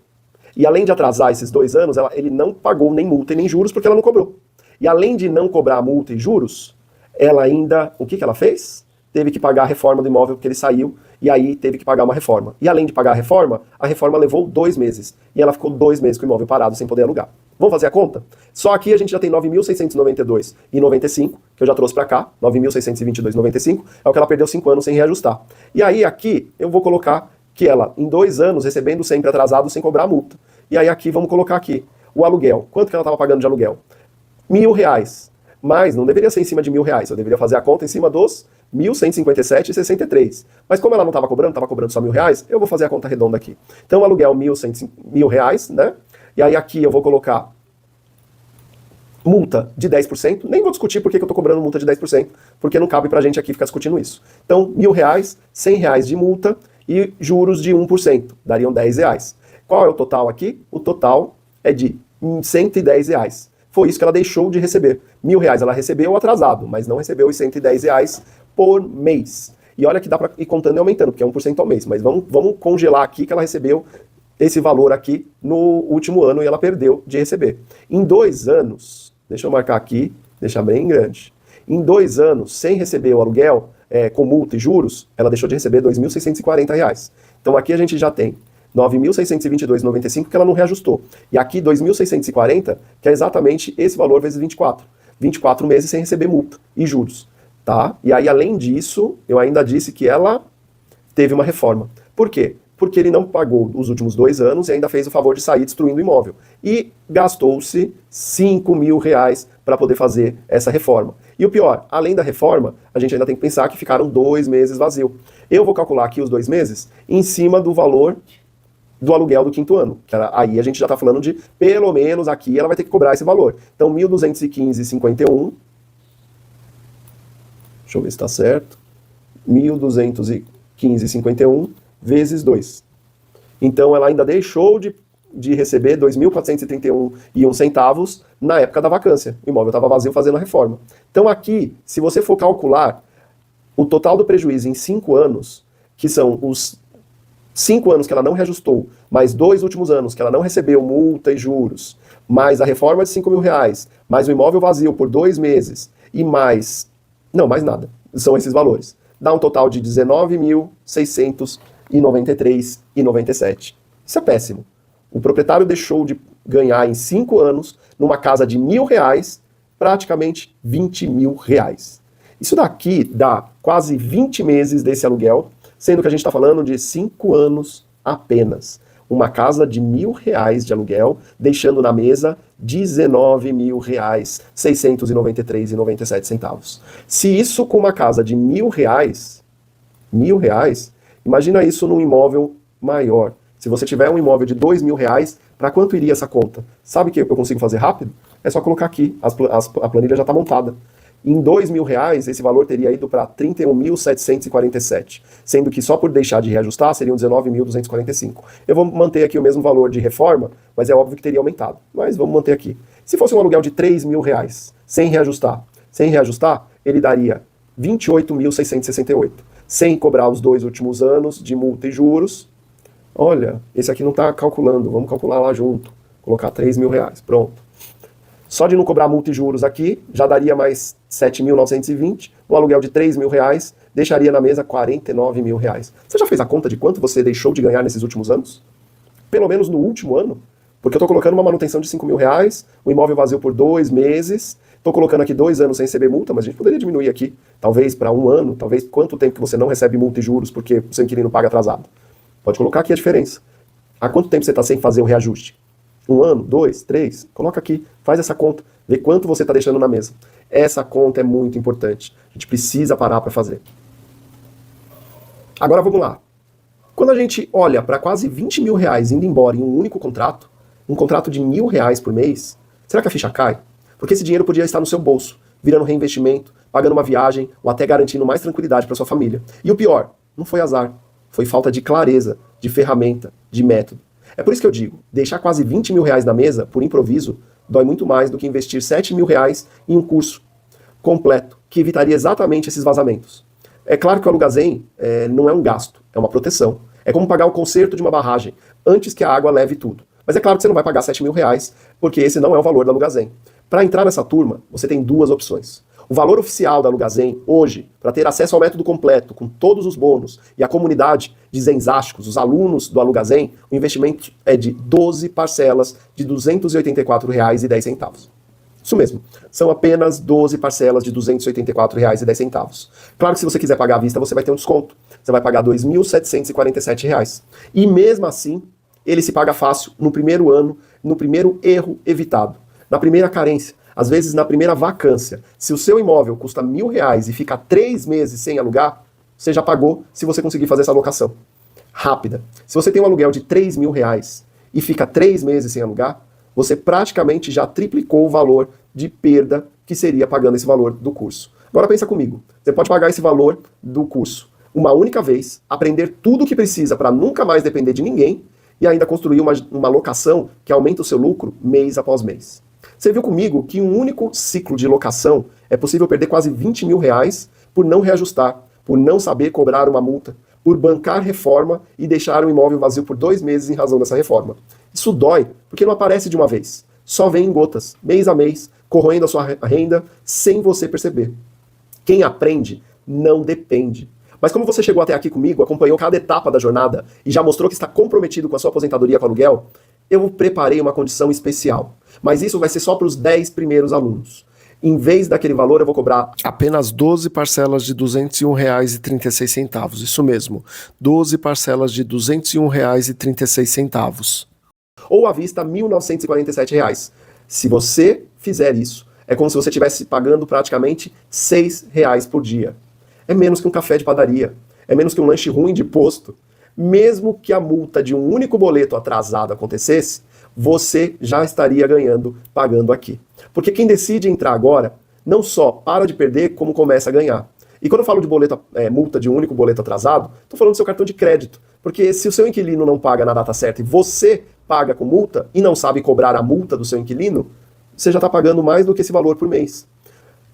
E além de atrasar esses 2 anos, ele não pagou nem multa e nem juros porque ela não cobrou. E além de não cobrar multa e juros, ela ainda, o que ela fez? teve que pagar a reforma do imóvel porque ele saiu, e aí teve que pagar uma reforma. E além de pagar a reforma levou 2 meses. E ela ficou 2 meses com o imóvel parado sem poder alugar. Vamos fazer a conta? Só aqui a gente já tem 9.692,95, que eu já trouxe para cá, 9.622,95, é o que ela perdeu 5 anos sem reajustar. E aí aqui eu vou colocar que ela, em 2 anos, recebendo sempre atrasado sem cobrar a multa. E aí aqui vamos colocar aqui o aluguel. Quanto que ela estava pagando de aluguel? R$ 1.000. Mas não deveria ser em cima de R$ 1.000, eu deveria fazer a conta em cima dos 1.157,63. Mas como ela não estava cobrando só R$ 1.000, eu vou fazer a conta redonda aqui. Então, aluguel R$ 1.000, né? E aí aqui eu vou colocar multa de 10%. Nem vou discutir por que eu estou cobrando multa de 10%, porque não cabe pra gente aqui ficar discutindo isso. Então, R$ 1.000, R$ 100 de multa e juros de 1%. Dariam R$ 10. Qual é o total aqui? O total é de R$ 110. Foi isso que ela deixou de receber. R$ 1.000 ela recebeu atrasado, mas não recebeu os R$ 110 por mês. E olha que dá para ir contando e aumentando, porque é 1% ao mês. Mas vamos congelar aqui que ela recebeu esse valor aqui no último ano e ela perdeu de receber. Em 2 anos, deixa eu marcar aqui, deixar bem grande. Em 2 anos, sem receber o aluguel, com multa e juros, ela deixou de receber R$ 2.640. Então aqui a gente já tem 9.622,95 que ela não reajustou. E aqui 2.640, que é exatamente esse valor vezes 24. 24 meses sem receber multa e juros. Tá? E aí, além disso, eu ainda disse que ela teve uma reforma. Por quê? Porque ele não pagou os últimos 2 anos e ainda fez o favor de sair destruindo o imóvel. E gastou-se R$ 5.000 para poder fazer essa reforma. E o pior, além da reforma, a gente ainda tem que pensar que ficaram 2 meses vazio. Eu vou calcular aqui os 2 meses em cima do valor do aluguel do 5º ano. Que aí a gente já está falando de, pelo menos aqui, ela vai ter que cobrar esse valor. Então, 1.215,51. Deixa eu ver se está certo. 1.215,51 vezes 2. Então, ela ainda deixou de receber 2.431,01 centavos na época da vacância. O imóvel estava vazio fazendo a reforma. Então, aqui, se você for calcular o total do prejuízo em 5 anos, que são os 5 anos que ela não reajustou, mais 2 últimos anos que ela não recebeu multa e juros, mais a reforma de R$ 5.000, mais o imóvel vazio por 2 meses, e mais... Não, mais nada. São esses valores. Dá um total de R$ 19.693,97. Isso é péssimo. O proprietário deixou de ganhar em 5 anos, numa casa de R$ 1.000, praticamente R$ 20.000. Isso daqui dá quase 20 meses desse aluguel, sendo que a gente está falando de 5 anos apenas. Uma casa de R$ 1.000 de aluguel, deixando na mesa R$ 19.693,97. Se isso com uma casa de R$ 1.000, imagina isso num imóvel maior. Se você tiver um imóvel de R$ 2.000, para quanto iria essa conta? Sabe o que eu consigo fazer rápido? É só colocar aqui, a planilha já está montada. Em R$ 2.000, esse valor teria ido para 31.747, sendo que só por deixar de reajustar seriam 19.245. Eu vou manter aqui o mesmo valor de reforma, mas é óbvio que teria aumentado. Mas vamos manter aqui. Se fosse um aluguel de R$ 3.000, sem reajustar, ele daria 28.668, sem cobrar os 2 últimos anos de multa e juros. Olha, esse aqui não está calculando, vamos calcular lá junto. Colocar R$ 3.000, pronto. Só de não cobrar multa e juros aqui, já daria mais 7.920. Um aluguel de R$ 3.000 deixaria na mesa R$ 49.000. Você já fez a conta de quanto você deixou de ganhar nesses últimos anos? Pelo menos no último ano? Porque eu estou colocando uma manutenção de R$ 5.000, o imóvel vazio por 2 meses, estou colocando aqui 2 anos sem receber multa, mas a gente poderia diminuir aqui, talvez para 1 ano, talvez quanto tempo que você não recebe multa e juros porque o seu inquilino paga atrasado. Pode colocar aqui a diferença. Há quanto tempo você está sem fazer o reajuste? 1 ano, 2, 3, coloca aqui, faz essa conta, vê quanto você está deixando na mesa. Essa conta é muito importante, a gente precisa parar para fazer. Agora vamos lá. Quando a gente olha para quase R$ 20.000 indo embora em um único contrato, um contrato de R$ 1.000 por mês, será que a ficha cai? Porque esse dinheiro podia estar no seu bolso, virando reinvestimento, pagando uma viagem, ou até garantindo mais tranquilidade para sua família. E o pior, não foi azar, foi falta de clareza, de ferramenta, de método. É por isso que eu digo, deixar quase R$ 20.000 na mesa, por improviso, dói muito mais do que investir R$ 7.000 em um curso completo, que evitaria exatamente esses vazamentos. É claro que o Alugazem não é um gasto, é uma proteção. É como pagar o conserto de uma barragem, antes que a água leve tudo. Mas é claro que você não vai pagar R$ 7.000, porque esse não é o valor da Alugazem. Para entrar nessa turma, você tem 2 opções. O valor oficial da Alugazem, hoje, para ter acesso ao método completo, com todos os bônus, e a comunidade de zenzásticos, os alunos do Alugazem, o investimento é de 12 parcelas de R$ 284,10. Isso mesmo, são apenas 12 parcelas de R$ 284,10. Claro que se você quiser pagar à vista, você vai ter um desconto. Você vai pagar R$ 2.747. E mesmo assim, ele se paga fácil no primeiro ano, no primeiro erro evitado, na primeira carência. Às vezes, na primeira vacância, se o seu imóvel custa R$ 1.000 e fica 3 meses sem alugar, você já pagou se você conseguir fazer essa alocação rápida. Se você tem um aluguel de R$ 3.000 e fica 3 meses sem alugar, você praticamente já triplicou o valor de perda que seria pagando esse valor do curso. Agora pensa comigo, você pode pagar esse valor do curso uma única vez, aprender tudo o que precisa para nunca mais depender de ninguém e ainda construir uma locação que aumenta o seu lucro mês após mês. Você viu comigo que em um único ciclo de locação é possível perder quase R$ 20.000 por não reajustar, por não saber cobrar uma multa, por bancar reforma e deixar o imóvel vazio por 2 meses em razão dessa reforma. Isso dói, porque não aparece de uma vez. Só vem em gotas, mês a mês, corroendo a sua renda sem você perceber. Quem aprende não depende. Mas como você chegou até aqui comigo, acompanhou cada etapa da jornada e já mostrou que está comprometido com a sua aposentadoria com aluguel, eu preparei uma condição especial. Mas isso vai ser só para os 10 primeiros alunos. Em vez daquele valor, eu vou cobrar apenas 12 parcelas de R$ 201,36. Isso mesmo, 12 parcelas de R$ 201,36. Ou à vista, R$ 1.947. Se você fizer isso, é como se você estivesse pagando praticamente R$ 6 por dia. É menos que um café de padaria. É menos que um lanche ruim de posto. Mesmo que a multa de um único boleto atrasado acontecesse, você já estaria ganhando pagando aqui. Porque quem decide entrar agora, não só para de perder, como começa a ganhar. E quando eu falo de multa de um único boleto atrasado, estou falando do seu cartão de crédito. Porque se o seu inquilino não paga na data certa e você paga com multa e não sabe cobrar a multa do seu inquilino, você já está pagando mais do que esse valor por mês.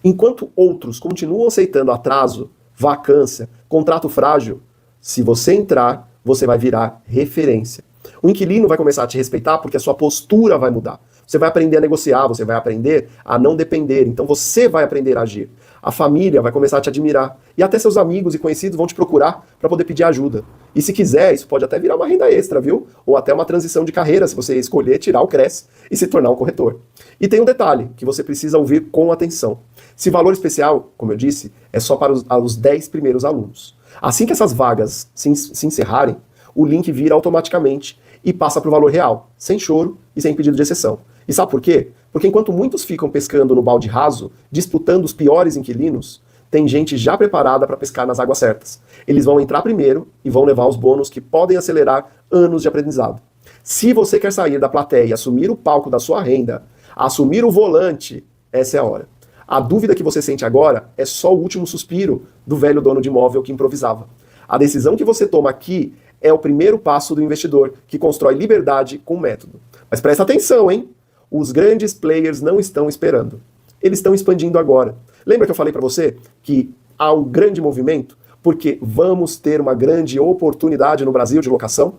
Enquanto outros continuam aceitando atraso, vacância, contrato frágil, se você entrar, você vai virar referência. O inquilino vai começar a te respeitar porque a sua postura vai mudar. Você vai aprender a negociar, você vai aprender a não depender. Então você vai aprender a agir. A família vai começar a te admirar. E até seus amigos e conhecidos vão te procurar para poder pedir ajuda. E se quiser, isso pode até virar uma renda extra, viu? Ou até uma transição de carreira, se você escolher tirar o Cresce e se tornar um corretor. E tem um detalhe que você precisa ouvir com atenção. Esse valor especial, como eu disse, é só para os 10 primeiros alunos. Assim que essas vagas se encerrarem, o link vira automaticamente e passa para o valor real, sem choro e sem pedido de exceção. E sabe por quê? Porque enquanto muitos ficam pescando no balde raso, disputando os piores inquilinos, tem gente já preparada para pescar nas águas certas. Eles vão entrar primeiro e vão levar os bônus que podem acelerar anos de aprendizado. Se você quer sair da plateia e assumir o palco da sua renda, assumir o volante, essa é a hora. A dúvida que você sente agora é só o último suspiro do velho dono de imóvel que improvisava. A decisão que você toma aqui é o primeiro passo do investidor, que constrói liberdade com método. Mas presta atenção, hein? Os grandes players não estão esperando. Eles estão expandindo agora. Lembra que eu falei para você que há um grande movimento? Porque vamos ter uma grande oportunidade no Brasil de locação?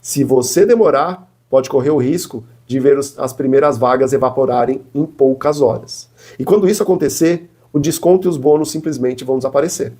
Se você demorar, pode correr o risco de ver as primeiras vagas evaporarem em poucas horas. E quando isso acontecer, o desconto e os bônus simplesmente vão desaparecer.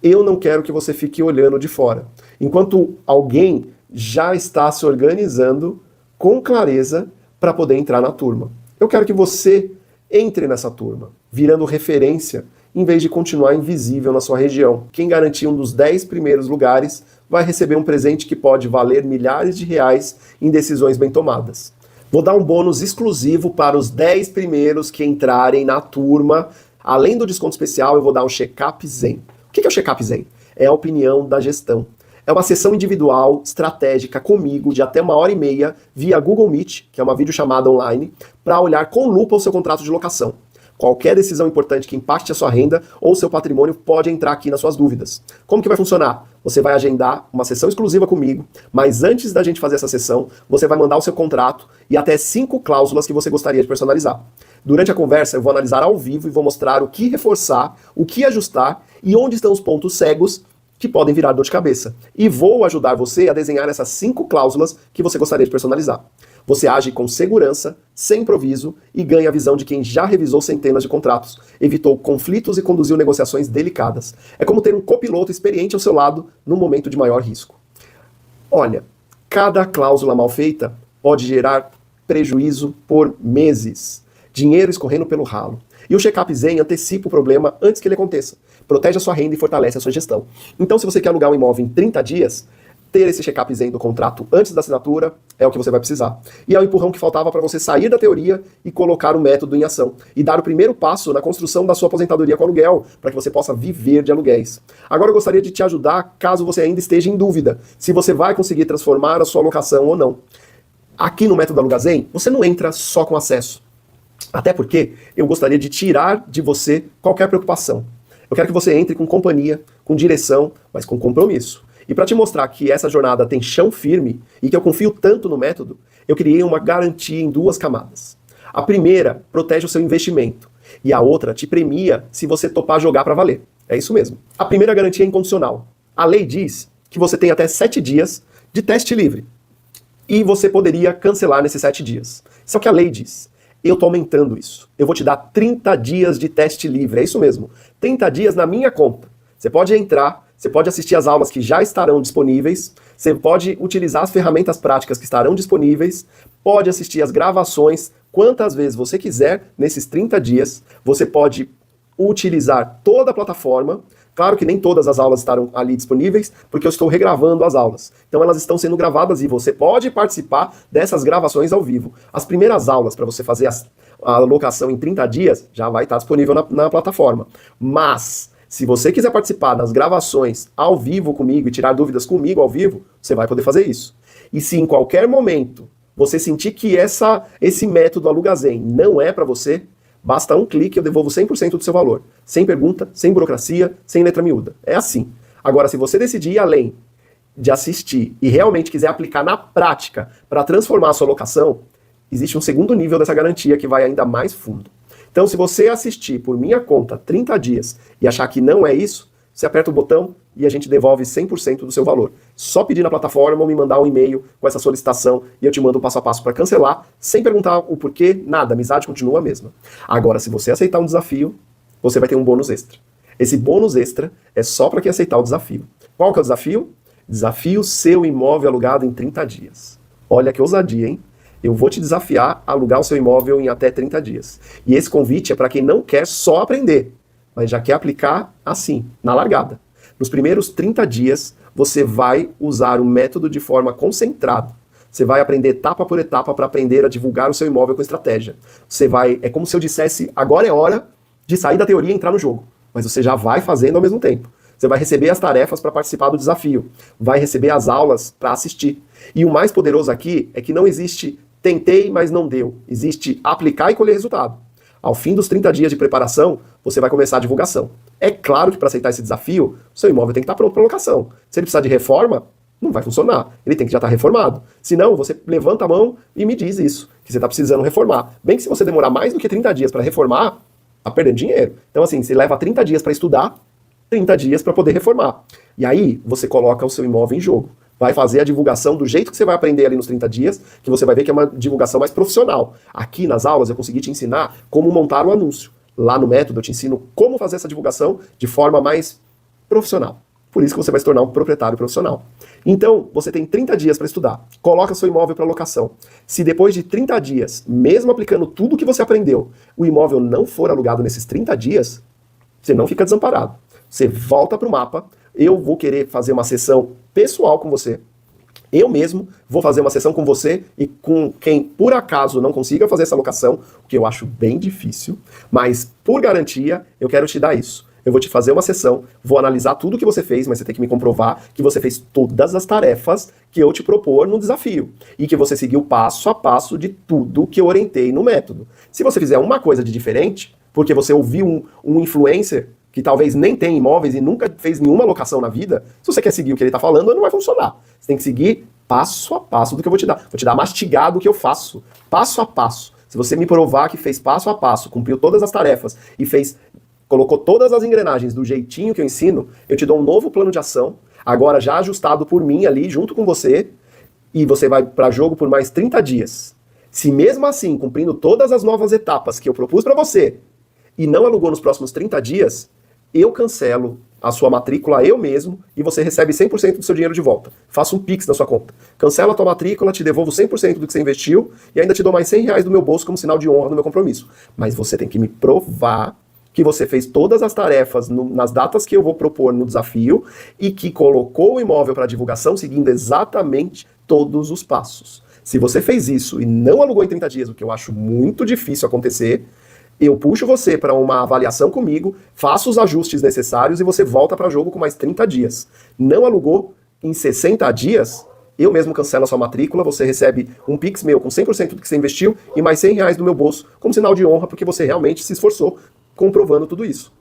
Eu não quero que você fique olhando de fora. Enquanto alguém já está se organizando com clareza para poder entrar na turma. Eu quero que você entre nessa turma, virando referência, em vez de continuar invisível na sua região. Quem garantir um dos 10 primeiros lugares vai receber um presente que pode valer milhares de reais em decisões bem tomadas. Vou dar um bônus exclusivo para os 10 primeiros que entrarem na turma. Além do desconto especial, eu vou dar um check-up Zen. O que é o check-up Zen? É a opinião da gestão. É uma sessão individual, estratégica, comigo, de até 1h30, via Google Meet, que é uma videochamada online, para olhar com lupa o seu contrato de locação. Qualquer decisão importante que impacte a sua renda ou seu patrimônio pode entrar aqui nas suas dúvidas. Como que vai funcionar? Você vai agendar uma sessão exclusiva comigo, mas antes da gente fazer essa sessão, você vai mandar o seu contrato e até 5 cláusulas que você gostaria de personalizar. Durante a conversa, eu vou analisar ao vivo e vou mostrar o que reforçar, o que ajustar e onde estão os pontos cegos que podem virar dor de cabeça. E vou ajudar você a desenhar essas 5 cláusulas que você gostaria de personalizar. Você age com segurança, sem improviso e ganha a visão de quem já revisou centenas de contratos, evitou conflitos e conduziu negociações delicadas. É como ter um copiloto experiente ao seu lado no momento de maior risco. Olha, cada cláusula mal feita pode gerar prejuízo por meses, dinheiro escorrendo pelo ralo. E o Check-up Zen antecipa o problema antes que ele aconteça, protege a sua renda e fortalece a sua gestão. Então, se você quer alugar um imóvel em 30 dias, ter esse check-up Zen do contrato antes da assinatura é o que você vai precisar. E é o empurrão que faltava para você sair da teoria e colocar o método em ação. E dar o primeiro passo na construção da sua aposentadoria com aluguel, para que você possa viver de aluguéis. Agora eu gostaria de te ajudar caso você ainda esteja em dúvida se você vai conseguir transformar a sua locação ou não. Aqui no método Aluga Zen, você não entra só com acesso. Até porque eu gostaria de tirar de você qualquer preocupação. Eu quero que você entre com companhia, com direção, mas com compromisso. E para te mostrar que essa jornada tem chão firme e que eu confio tanto no método, eu criei uma garantia em 2 camadas. A primeira protege o seu investimento e a outra te premia se você topar jogar para valer. É isso mesmo. A primeira garantia é incondicional. A lei diz que você tem até 7 dias de teste livre e você poderia cancelar nesses 7 dias. Só que a lei diz, eu estou aumentando isso. Eu vou te dar 30 dias de teste livre, é isso mesmo. 30 dias na minha conta. Você pode entrar, você pode assistir as aulas que já estarão disponíveis, você pode utilizar as ferramentas práticas que estarão disponíveis, pode assistir as gravações quantas vezes você quiser nesses 30 dias, você pode utilizar toda a plataforma. Claro que nem todas as aulas estarão ali disponíveis, porque eu estou regravando as aulas. Então elas estão sendo gravadas e você pode participar dessas gravações ao vivo. As primeiras aulas para você fazer a alocação em 30 dias já vai estar disponível na plataforma. Mas se você quiser participar das gravações ao vivo comigo e tirar dúvidas comigo ao vivo, você vai poder fazer isso. E se em qualquer momento você sentir que esse método Aluga Zen não é para você, basta um clique e eu devolvo 100% do seu valor. Sem pergunta, sem burocracia, sem letra miúda. É assim. Agora, se você decidir ir além de assistir e realmente quiser aplicar na prática para transformar a sua locação, existe um segundo nível dessa garantia que vai ainda mais fundo. Então, se você assistir por minha conta 30 dias e achar que não é isso, você aperta o botão e a gente devolve 100% do seu valor. Só pedir na plataforma ou me mandar um e-mail com essa solicitação e eu te mando o passo a passo para cancelar, sem perguntar o porquê, nada, a amizade continua a mesma. Agora, se você aceitar um desafio, você vai ter um bônus extra. Esse bônus extra é só para quem aceitar o desafio. Qual que é o desafio? Desafio seu imóvel alugado em 30 dias. Olha que ousadia, hein? Eu vou te desafiar a alugar o seu imóvel em até 30 dias. E esse convite é para quem não quer só aprender, mas já quer aplicar assim, na largada. Nos primeiros 30 dias, você vai usar o método de forma concentrada. Você vai aprender etapa por etapa para aprender a divulgar o seu imóvel com estratégia. É como se eu dissesse, agora é hora de sair da teoria e entrar no jogo. Mas você já vai fazendo ao mesmo tempo. Você vai receber as tarefas para participar do desafio. Vai receber as aulas para assistir. E o mais poderoso aqui é que não existe tentei, mas não deu. Existe aplicar e colher resultado. Ao fim dos 30 dias de preparação, você vai começar a divulgação. É claro que para aceitar esse desafio, o seu imóvel tem que estar pronto para locação. Se ele precisar de reforma, não vai funcionar. Ele tem que já estar reformado. Senão, você levanta a mão e me diz isso, que você está precisando reformar. Bem que se você demorar mais do que 30 dias para reformar, está perdendo dinheiro. Então, assim, você leva 30 dias para estudar, 30 dias para poder reformar. E aí, você coloca o seu imóvel em jogo. Vai fazer a divulgação do jeito que você vai aprender ali nos 30 dias, que você vai ver que é uma divulgação mais profissional. Aqui nas aulas eu consegui te ensinar como montar o anúncio. Lá no método eu te ensino como fazer essa divulgação de forma mais profissional. Por isso que você vai se tornar um proprietário profissional. Então, você tem 30 dias para estudar. Coloca seu imóvel para locação. Se depois de 30 dias, mesmo aplicando tudo que você aprendeu, o imóvel não for alugado nesses 30 dias, você não fica desamparado. Você volta para o mapa. Eu vou querer fazer uma sessão pessoal com você. Eu mesmo vou fazer uma sessão com você e com quem por acaso não consiga fazer essa locação, o que eu acho bem difícil, mas por garantia eu quero te dar isso. Eu vou te fazer uma sessão, vou analisar tudo que você fez, mas você tem que me comprovar que você fez todas as tarefas que eu te propor no desafio e que você seguiu passo a passo de tudo que eu orientei no método. Se você fizer uma coisa de diferente, porque você ouviu um influencer que talvez nem tem imóveis e nunca fez nenhuma locação na vida, se você quer seguir o que ele está falando, não vai funcionar. Você tem que seguir passo a passo do que eu vou te dar. Vou te dar mastigado o que eu faço, passo a passo. Se você me provar que fez passo a passo, cumpriu todas as tarefas e colocou todas as engrenagens do jeitinho que eu ensino, eu te dou um novo plano de ação, agora já ajustado por mim ali, junto com você, e você vai para jogo por mais 30 dias. Se mesmo assim, cumprindo todas as novas etapas que eu propus para você, e não alugou nos próximos 30 dias, eu cancelo a sua matrícula eu mesmo e você recebe 100% do seu dinheiro de volta. Faço um Pix na sua conta. Cancelo a tua matrícula, te devolvo 100% do que você investiu e ainda te dou mais R$100 do meu bolso como sinal de honra no meu compromisso. Mas você tem que me provar que você fez todas as tarefas nas datas que eu vou propor no desafio e que colocou o imóvel para divulgação seguindo exatamente todos os passos. Se você fez isso e não alugou em 30 dias, o que eu acho muito difícil acontecer, eu puxo você para uma avaliação comigo, faço os ajustes necessários e você volta para jogo com mais 30 dias. Não alugou em 60 dias, eu mesmo cancelo a sua matrícula, você recebe um Pix meu com 100% do que você investiu e mais R$100 do meu bolso como sinal de honra porque você realmente se esforçou comprovando tudo isso.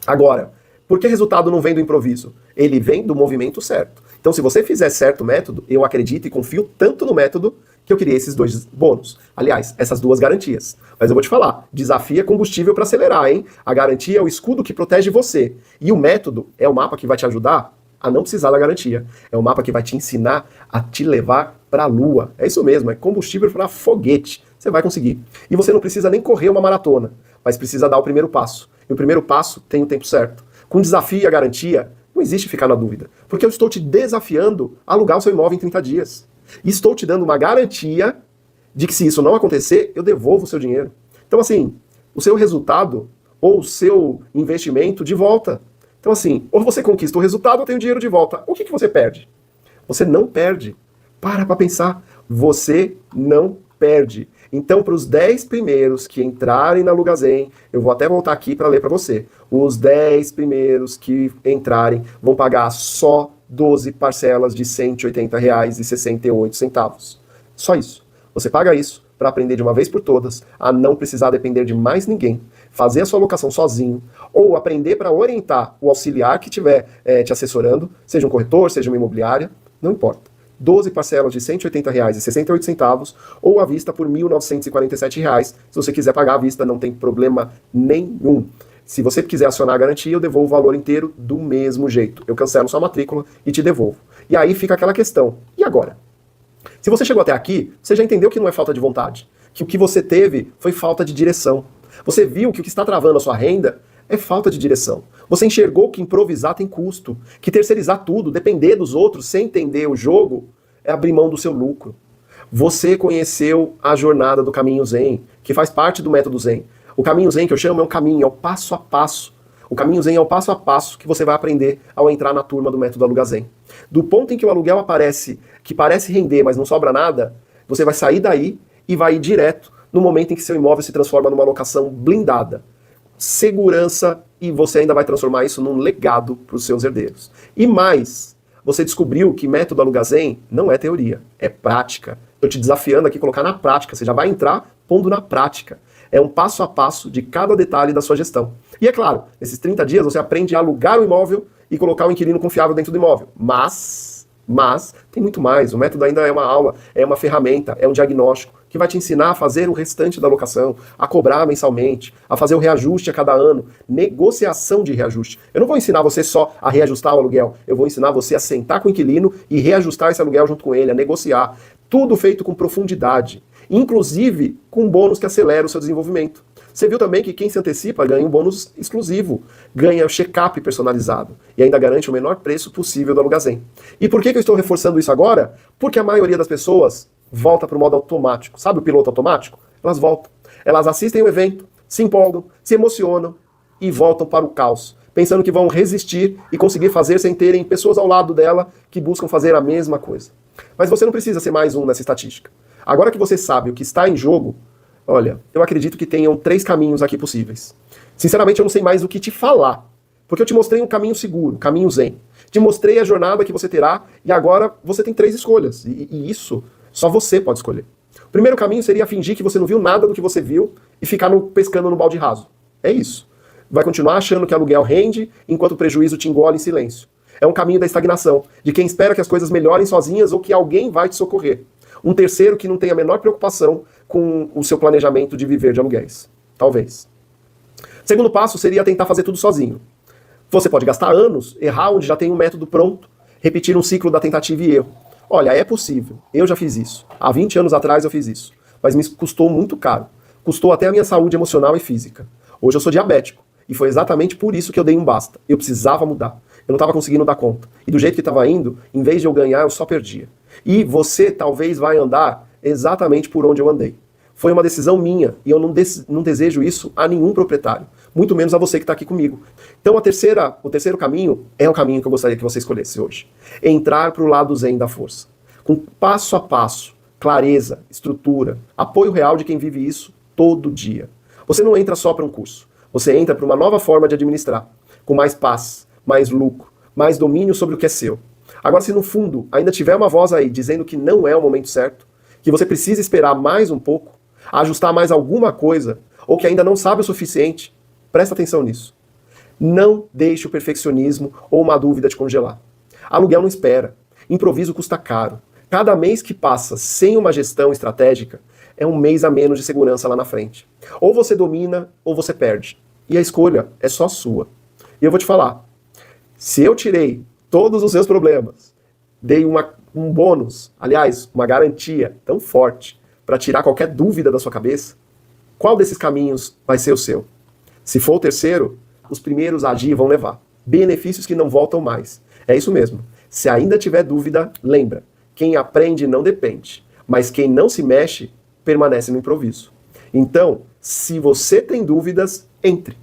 Agora, por que resultado não vem do improviso? Ele vem do movimento certo. Então, se você fizer certo o método, eu acredito e confio tanto no método que eu criei esses 2 bônus. Aliás, essas 2 garantias. Mas eu vou te falar, desafio é combustível para acelerar, hein? A garantia é o escudo que protege você. E o método é o mapa que vai te ajudar a não precisar da garantia. É o mapa que vai te ensinar a te levar para a lua. É isso mesmo, é combustível para foguete. Você vai conseguir. E você não precisa nem correr uma maratona, mas precisa dar o primeiro passo. E o primeiro passo tem o tempo certo. Com o desafio e a garantia, não existe ficar na dúvida. Porque eu estou te desafiando a alugar o seu imóvel em 30 dias. E estou te dando uma garantia de que se isso não acontecer, eu devolvo o seu dinheiro. Então, assim, o seu resultado ou o seu investimento de volta. Então, assim, ou você conquista o resultado ou tem o dinheiro de volta. O que você perde? Você não perde. Para pensar. Você não perde. Então, para os 10 primeiros que entrarem na Lugazem, eu vou até voltar aqui para ler para você. Os 10 primeiros que entrarem vão pagar só 12 parcelas de R$180,68. Só isso. Você paga isso para aprender de uma vez por todas a não precisar depender de mais ninguém, fazer a sua locação sozinho, ou aprender para orientar o auxiliar que estiver te assessorando, seja um corretor, seja uma imobiliária, não importa. 12 parcelas de R$180,68 ou à vista por R$1.947. Se você quiser pagar à vista, não tem problema nenhum. Se você quiser acionar a garantia, eu devolvo o valor inteiro do mesmo jeito. Eu cancelo sua matrícula e te devolvo. E aí fica aquela questão. E agora? Se você chegou até aqui, você já entendeu que não é falta de vontade. Que o que você teve foi falta de direção. Você viu que o que está travando a sua renda é falta de direção. Você enxergou que improvisar tem custo, que terceirizar tudo, depender dos outros sem entender o jogo, é abrir mão do seu lucro. Você conheceu a jornada do caminho Zen, que faz parte do método Zen. O caminho Zen que eu chamo é um caminho, é o passo a passo. O caminho Zen é o passo a passo que você vai aprender ao entrar na turma do método Alugazen. Do ponto em que o aluguel aparece, que parece render, mas não sobra nada, você vai sair daí e vai ir direto no momento em que seu imóvel se transforma numa locação blindada. Segurança, e você ainda vai transformar isso num legado para os seus herdeiros. E mais, você descobriu que método Alugazen não é teoria, é prática. Estou te desafiando aqui a colocar na prática, você já vai entrar pondo na prática. É um passo a passo de cada detalhe da sua gestão. E é claro, nesses 30 dias você aprende a alugar o imóvel e colocar um inquilino confiável dentro do imóvel. Mas tem muito mais. O método ainda é uma aula, é uma ferramenta, é um diagnóstico que vai te ensinar a fazer o restante da locação, a cobrar mensalmente, a fazer o reajuste a cada ano, negociação de reajuste. Eu não vou ensinar você só a reajustar o aluguel, eu vou ensinar você a sentar com o inquilino e reajustar esse aluguel junto com ele, a negociar. Tudo feito com profundidade, inclusive com um bônus que acelera o seu desenvolvimento. Você viu também que quem se antecipa ganha um bônus exclusivo, ganha o check-up personalizado e ainda garante o menor preço possível do Alugazen. E por que eu estou reforçando isso agora? Porque a maioria das pessoas volta para o modo automático. Sabe o piloto automático? Elas voltam. Elas assistem o evento, se empolgam, se emocionam e voltam para o caos, pensando que vão resistir e conseguir fazer sem terem pessoas ao lado dela que buscam fazer a mesma coisa. Mas você não precisa ser mais um nessa estatística. Agora que você sabe o que está em jogo, olha, eu acredito que tenham 3 caminhos aqui possíveis. Sinceramente, eu não sei mais o que te falar, porque eu te mostrei um caminho seguro, caminho Zen. Te mostrei a jornada que você terá e agora você tem 3 escolhas. E isso só você pode escolher. O primeiro caminho seria fingir que você não viu nada do que você viu e ficar pescando no balde raso. É isso. Vai continuar achando que aluguel rende enquanto o prejuízo te engole em silêncio. É um caminho da estagnação, de quem espera que as coisas melhorem sozinhas ou que alguém vai te socorrer. Um terceiro que não tem a menor preocupação com o seu planejamento de viver de aluguéis. Talvez. Segundo passo seria tentar fazer tudo sozinho. Você pode gastar anos, errar onde já tem um método pronto, repetir um ciclo da tentativa e erro. Olha, é possível, eu já fiz isso. Há 20 anos atrás eu fiz isso. Mas me custou muito caro. Custou até a minha saúde emocional e física. Hoje eu sou diabético. E foi exatamente por isso que eu dei um basta. Eu precisava mudar. Eu não estava conseguindo dar conta. E do jeito que estava indo, em vez de eu ganhar, eu só perdia. E você talvez vai andar exatamente por onde eu andei. Foi uma decisão minha e eu não desejo isso a nenhum proprietário. Muito menos a você que está aqui comigo. Então o terceiro caminho é o caminho que eu gostaria que você escolhesse hoje. Entrar para o lado zen da força. Com passo a passo, clareza, estrutura, apoio real de quem vive isso todo dia. Você não entra só para um curso. Você entra para uma nova forma de administrar. Com mais paz, mais lucro, mais domínio sobre o que é seu. Agora, se no fundo ainda tiver uma voz aí dizendo que não é o momento certo, que você precisa esperar mais um pouco, ajustar mais alguma coisa, ou que ainda não sabe o suficiente, presta atenção nisso. Não deixe o perfeccionismo ou uma dúvida te congelar. Aluguel não espera. Improviso custa caro. Cada mês que passa sem uma gestão estratégica é um mês a menos de segurança lá na frente. Ou você domina ou você perde. E a escolha é só sua. E eu vou te falar, se eu tirei todos os seus problemas, dei um bônus, aliás, uma garantia tão forte para tirar qualquer dúvida da sua cabeça, qual desses caminhos vai ser o seu? Se for o terceiro, os primeiros a agir vão levar. Benefícios que não voltam mais. É isso mesmo. Se ainda tiver dúvida, lembra. Quem aprende não depende. Mas quem não se mexe, permanece no improviso. Então, se você tem dúvidas, entre.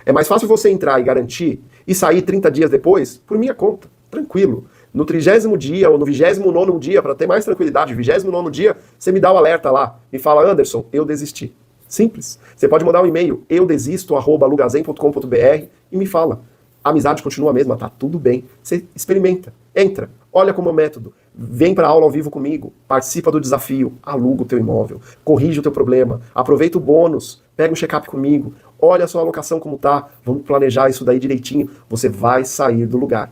É mais fácil você entrar e garantir e sair 30 dias depois, por minha conta. Tranquilo. No 30º dia ou no 29º dia, para ter mais tranquilidade, 29º dia, você me dá o alerta lá. Me fala, Anderson, eu desisti. Simples. Você pode mandar um e-mail, eudesisto@lugazen.com.br e me fala. A amizade continua a mesma, tá tudo bem. Você experimenta, entra, olha como método, vem para a aula ao vivo comigo, participa do desafio, aluga o teu imóvel, corrige o teu problema, aproveita o bônus, pega um check-up comigo, olha a sua alocação como tá, vamos planejar isso daí direitinho, você vai sair do lugar.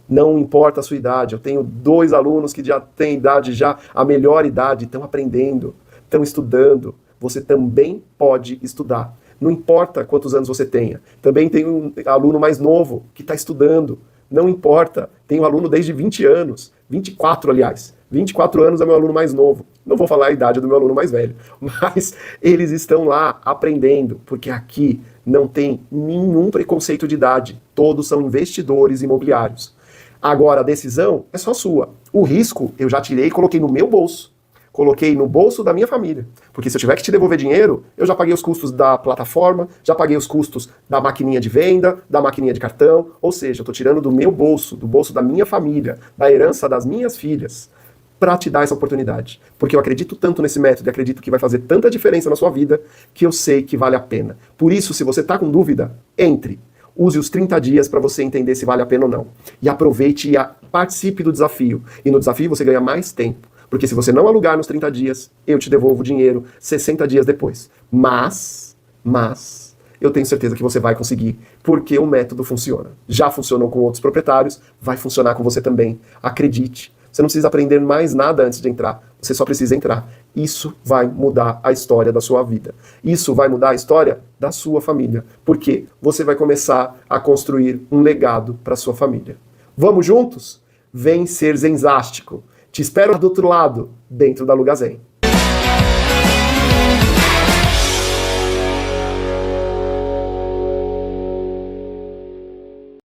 Não importa a sua idade, eu tenho 2 alunos que já têm idade, já a melhor idade, estão aprendendo, estão estudando, você também pode estudar. Não importa quantos anos você tenha. Também tem um aluno mais novo que está estudando. Não importa. Tem um aluno desde 20 anos. 24, aliás. 24 anos é meu aluno mais novo. Não vou falar a idade do meu aluno mais velho. Mas eles estão lá aprendendo. Porque aqui não tem nenhum preconceito de idade. Todos são investidores imobiliários. Agora, a decisão é só sua. O risco eu já tirei e coloquei no meu bolso. Coloquei no bolso da minha família. Porque se eu tiver que te devolver dinheiro, eu já paguei os custos da plataforma, já paguei os custos da maquininha de venda, da maquininha de cartão, ou seja, eu estou tirando do meu bolso, do bolso da minha família, da herança das minhas filhas, para te dar essa oportunidade. Porque eu acredito tanto nesse método e acredito que vai fazer tanta diferença na sua vida, que eu sei que vale a pena. Por isso, se você está com dúvida, entre. Use os 30 dias para você entender se vale a pena ou não. E aproveite e participe do desafio. E no desafio você ganha mais tempo. Porque se você não alugar nos 30 dias, eu te devolvo o dinheiro 60 dias depois. Mas, eu tenho certeza que você vai conseguir, porque o método funciona. Já funcionou com outros proprietários, vai funcionar com você também. Acredite. Você não precisa aprender mais nada antes de entrar. Você só precisa entrar. Isso vai mudar a história da sua vida. Isso vai mudar a história da sua família. Porque você vai começar a construir um legado para sua família. Vamos juntos? Vem ser zenzástico. Te espero do outro lado, dentro da Lugazen.